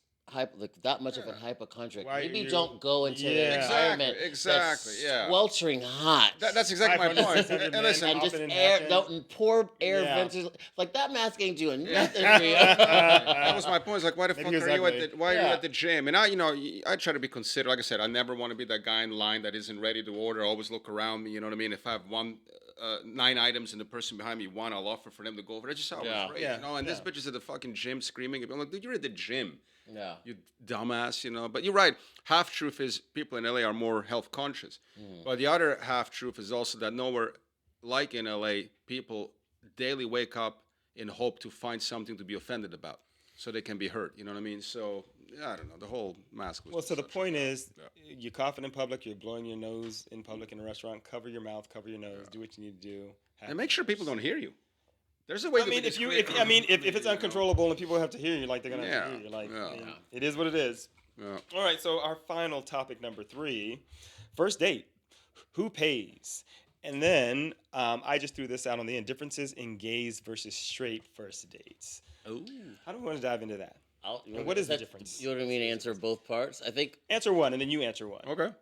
much of a hypochondriac, maybe don't go into an environment that's sweltering hot. That's exactly my point. And listen, and just pour air vents. Like that mask ain't doing nothing for you. That was my point. It's like, why the fuck are you at the gym? And I try to be considerate. Like I said, I never want to be that guy in line that isn't ready to order. I always look around me. You know what I mean? If I have 9 items and the person behind me one, I'll offer for them to go over. I just always afraid, And this bitch is at the fucking gym screaming. I'm like, dude, you're at the gym. Yeah. You dumbass, But you're right. Half truth is people in LA are more health conscious. But the other half truth is also that nowhere like in LA, people daily wake up in hope to find something to be offended about so they can be hurt. You know what I mean? So, I don't know. The whole mask was... Well, so the point is, you're coughing in public, you're blowing your nose in public in a restaurant, cover your mouth, cover your nose, do what you need to do. And make sure people don't hear you. There's a way. If it's uncontrollable and people have to hear you, like they're gonna have to hear you, like it is what it is. Yeah. All right, so our final topic number 3, first date. Who pays? And then I just threw this out on the end. Differences in gays versus straight first dates. Ooh. How do we want to dive into that? What is the difference? You want me to answer both parts? I think. Answer one, and then you answer one. Okay.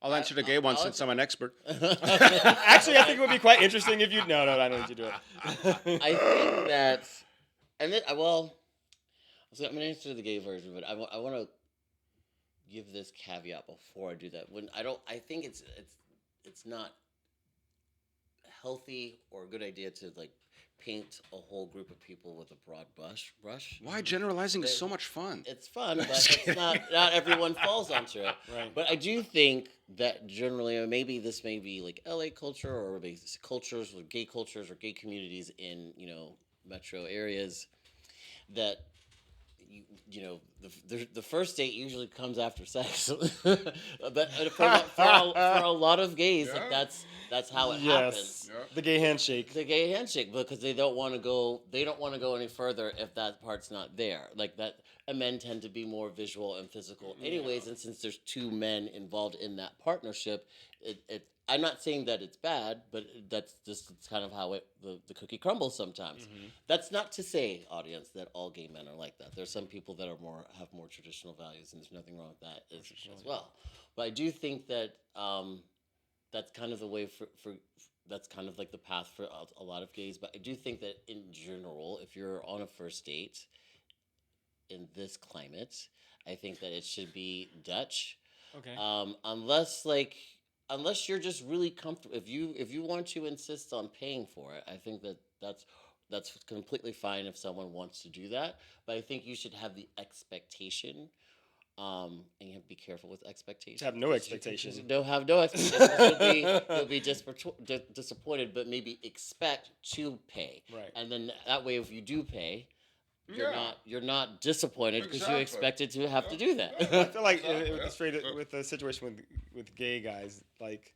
I'll answer the gay one since I'm an expert. Actually, I think it would be quite interesting if you. No, I don't need you to do it. I think that, and then well, so I'm gonna answer the gay version, but I want to give this caveat before I do that. I think it's not healthy or a good idea to like paint a whole group of people with a broad brush. Why generalizing is so much fun? It's fun, but it's not everyone falls onto it. Right. But I do think that generally, or maybe this may be like LA culture, or maybe cultures or gay communities in metro areas, that the first date usually comes after sex. But for a lot of gays, like that's how it happens. Yeah. The gay handshake. The gay handshake, because they don't want to go any further if that part's not there. Like that, and men tend to be more visual and physical anyways, and since there's two men involved in that partnership, I'm not saying that it's bad, but that's just kind of how the cookie crumbles sometimes. Mm-hmm. That's not to say, audience, that all gay men are like that. There's some people that have more traditional values, and there's nothing wrong with that as well. But I do think that that's kind of the way for that's kind of like the path for a lot of gays. But I do think that in general, if you're on a first date in this climate, I think that it should be Dutch. Okay. Unless you're just really comfortable, if you want to insist on paying for it, I think that's completely fine if someone wants to do that. But I think you should have the expectation, and you have to be careful with expectations. Have no expectations. Have no expectations. You'll be disappointed, but maybe expect to pay. Right. And then that way, if you do pay, you're not disappointed because you expected to have to do that. I feel like with the situation with gay guys, like,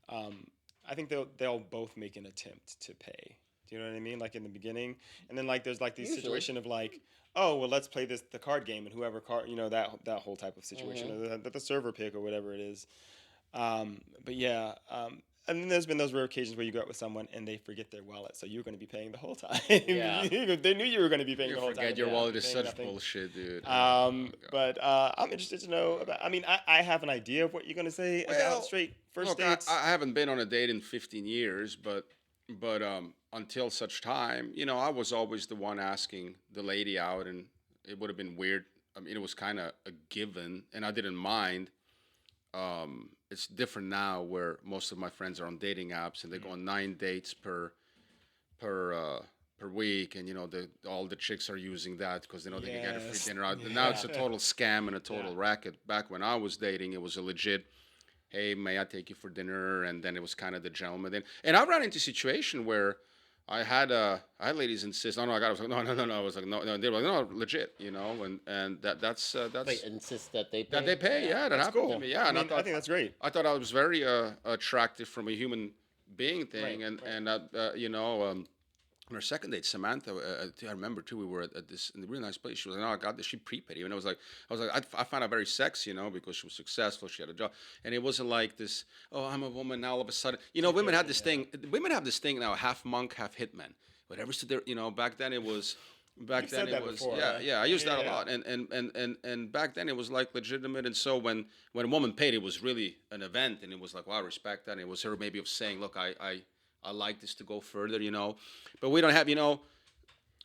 I think they'll both make an attempt to pay. Do you know what I mean? Like in the beginning, and then like there's like these situation of like, oh well, let's play the card game, and whoever that whole type of situation, or the server pick or whatever it is. But yeah. And then there's been those rare occasions where you go out with someone and they forget their wallet, so you're going to be paying the whole time. Yeah. They knew you were going to be paying the whole time. Forget your wallet is such bullshit, dude. But I'm interested to know about. I mean, I have an idea of what you're going to say about straight first dates. I haven't been on a date in 15 years, but until such time, I was always the one asking the lady out, and it would have been weird. I mean, it was kind of a given, and I didn't mind. It's different now where most of my friends are on dating apps and they go on 9 dates per week, and all the chicks are using that because they know they can get a free dinner out. Yeah. Now it's a total scam and a total racket. Back when I was dating, it was a legit, hey, may I take you for dinner? And then it was kind of the gentleman thing. And I ran into a situation where I had ladies insist. No, I was like, no. I was like, no. They were like, no, legit, and that's. Wait, insist that they pay. That they pay, yeah. That happened to me, yeah. I think that's great. I thought I was very attractive from a human being thing, and on our second date, Samantha, I remember too. We were at this in a really nice place. She was like, "No, I got this." She prepaid, and I was like, I found her very sexy, because she was successful. She had a job, and it wasn't like this. Oh, I'm a woman now. All of a sudden, women had this thing. Women have this thing now, half monk, half hitman. Whatever's to their, back then it was. Back then it was, before, I used that a lot, and back then it was like legitimate, and so when a woman paid, it was really an event, and it was like, wow, I respect that, and it was her maybe of saying, look, I like this to go further, but we don't have,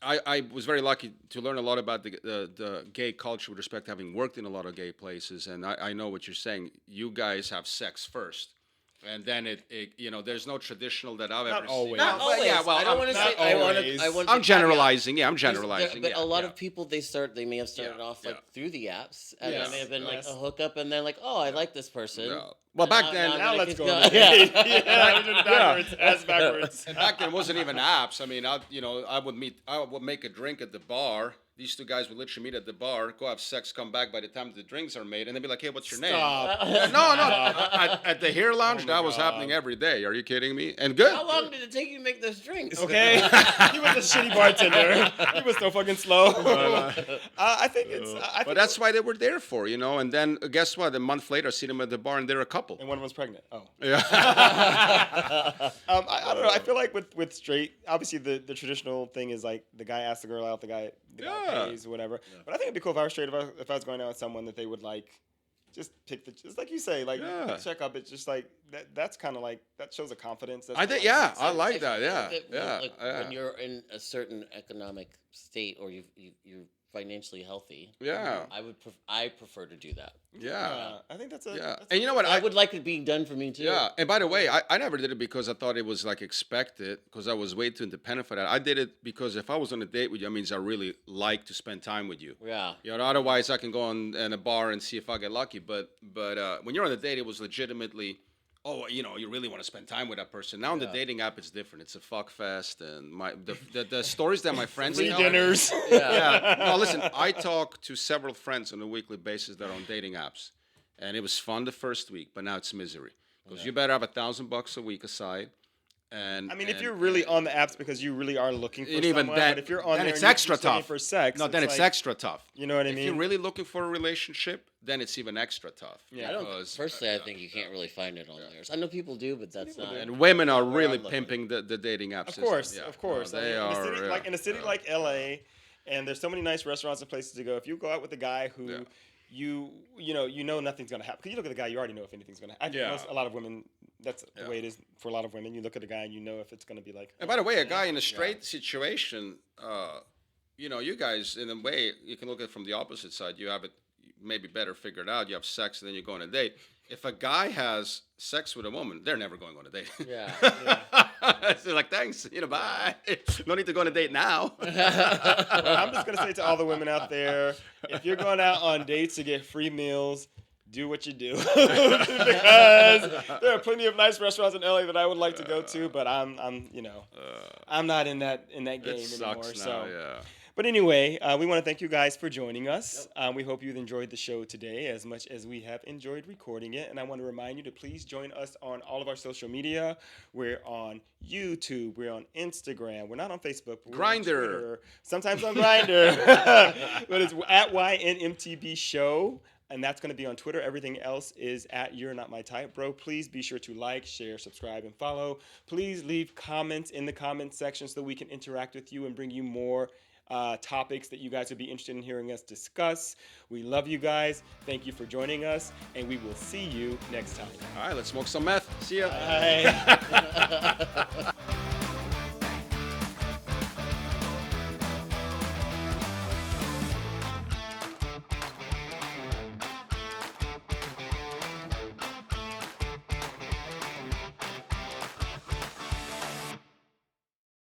I was very lucky to learn a lot about the gay culture with respect to having worked in a lot of gay places, and I know what you're saying. You guys have sex first. And then there's no traditional that I've ever always. seen. Not always. Yeah, well, I don't want to say. I want. I'm generalizing. Yeah, I'm generalizing. But a lot of people, they may have started off through the apps, and it may have been like a hookup, and then like, oh, I like this person. No. Well, back then. Now let's go. That's backwards. And back then, it wasn't even apps. I mean, I would make a drink at the bar. These two guys would literally meet at the bar, go have sex, come back by the time the drinks are made, and they'd be like, hey, what's your name? No. At the hair lounge, that was happening every day. Are you kidding me? And good. How long did it take you to make those drinks? Okay. He was a shitty bartender. He was so fucking slow. I think but that's why they were there for, And then guess what? A month later, I see them at the bar, and they're a couple. And one of them's pregnant. Oh. Yeah. I don't know. I feel like with straight, obviously the traditional thing is like the guy asks the girl out, the guy the guy pays or whatever. Yeah. But I think it'd be cool if I was straight, if I was going out with someone that they would like. Just pick just like you say, like check up. It's just like that's kind of like that shows a confidence. That's I think, I like that. Yeah, Like when you're in a certain economic state or you're financially healthy. Yeah, I prefer to do that. Yeah, I think that's a and you know what? I would like it being done for me too. Yeah, and by the way, I never did it because I thought it was like expected because I was way too independent for that. I did it because if I was on a date with you, that means I really like to spend time with you. Yeah. You know, otherwise I can go in a bar and see if I get lucky. But when you're on a date, it was legitimately, you really want to spend time with that person. Now on the dating app, it's different. It's a fuck fest, and the stories that my friends free tell. dinners. Yeah. No, listen, I talk to several friends on a weekly basis that are on dating apps, and it was fun the first week, but now it's misery because you better have $1,000 a week aside. And I mean, if you're really on the apps because you really are looking for and someone, even then, but if you're on then there it's and extra you're just looking tough for sex, no, then it's like, extra tough. You know what I mean? If you're really looking for a relationship, then it's even extra tough. Yeah, personally, I think you can't really find it on there. I know people do, but that's not. And women are really pimping the dating apps. Of course. They are. In a city like LA, and there's so many nice restaurants and places to go. If you go out with a guy who you know nothing's gonna happen, because you look at the guy, you already know if anything's gonna happen. A lot of women. That's the way it is for a lot of women. You look at a guy and you know if it's going to be like. And by the way, a guy in a straight situation, you guys, in a way, you can look at it from the opposite side. You have it maybe better figured out. You have sex and then you go on a date. If a guy has sex with a woman, they're never going on a date. Yeah. It's like, thanks, bye. No need to go on a date now. Well, I'm just going to say to all the women out there, if you're going out on dates to get free meals, do what you do because there are plenty of nice restaurants in LA that I would like to go to, but I'm not in that game anymore. Now, But anyway, we want to thank you guys for joining us. We hope you've enjoyed the show today as much as we have enjoyed recording it. And I want to remind you to please join us on all of our social media. We're on YouTube. We're on Instagram. We're not on Facebook. But we're Grindr. On Twitter. Sometimes on Grindr. But it's at YNMTB Show. And that's going to be on Twitter. Everything else is at You're Not My Type, Bro. Please be sure to like, share, subscribe, and follow. Please leave comments in the comment section so that we can interact with you and bring you more topics that you guys would be interested in hearing us discuss. We love you guys. Thank you for joining us, and we will see you next time. All right, let's smoke some meth. See ya. Bye.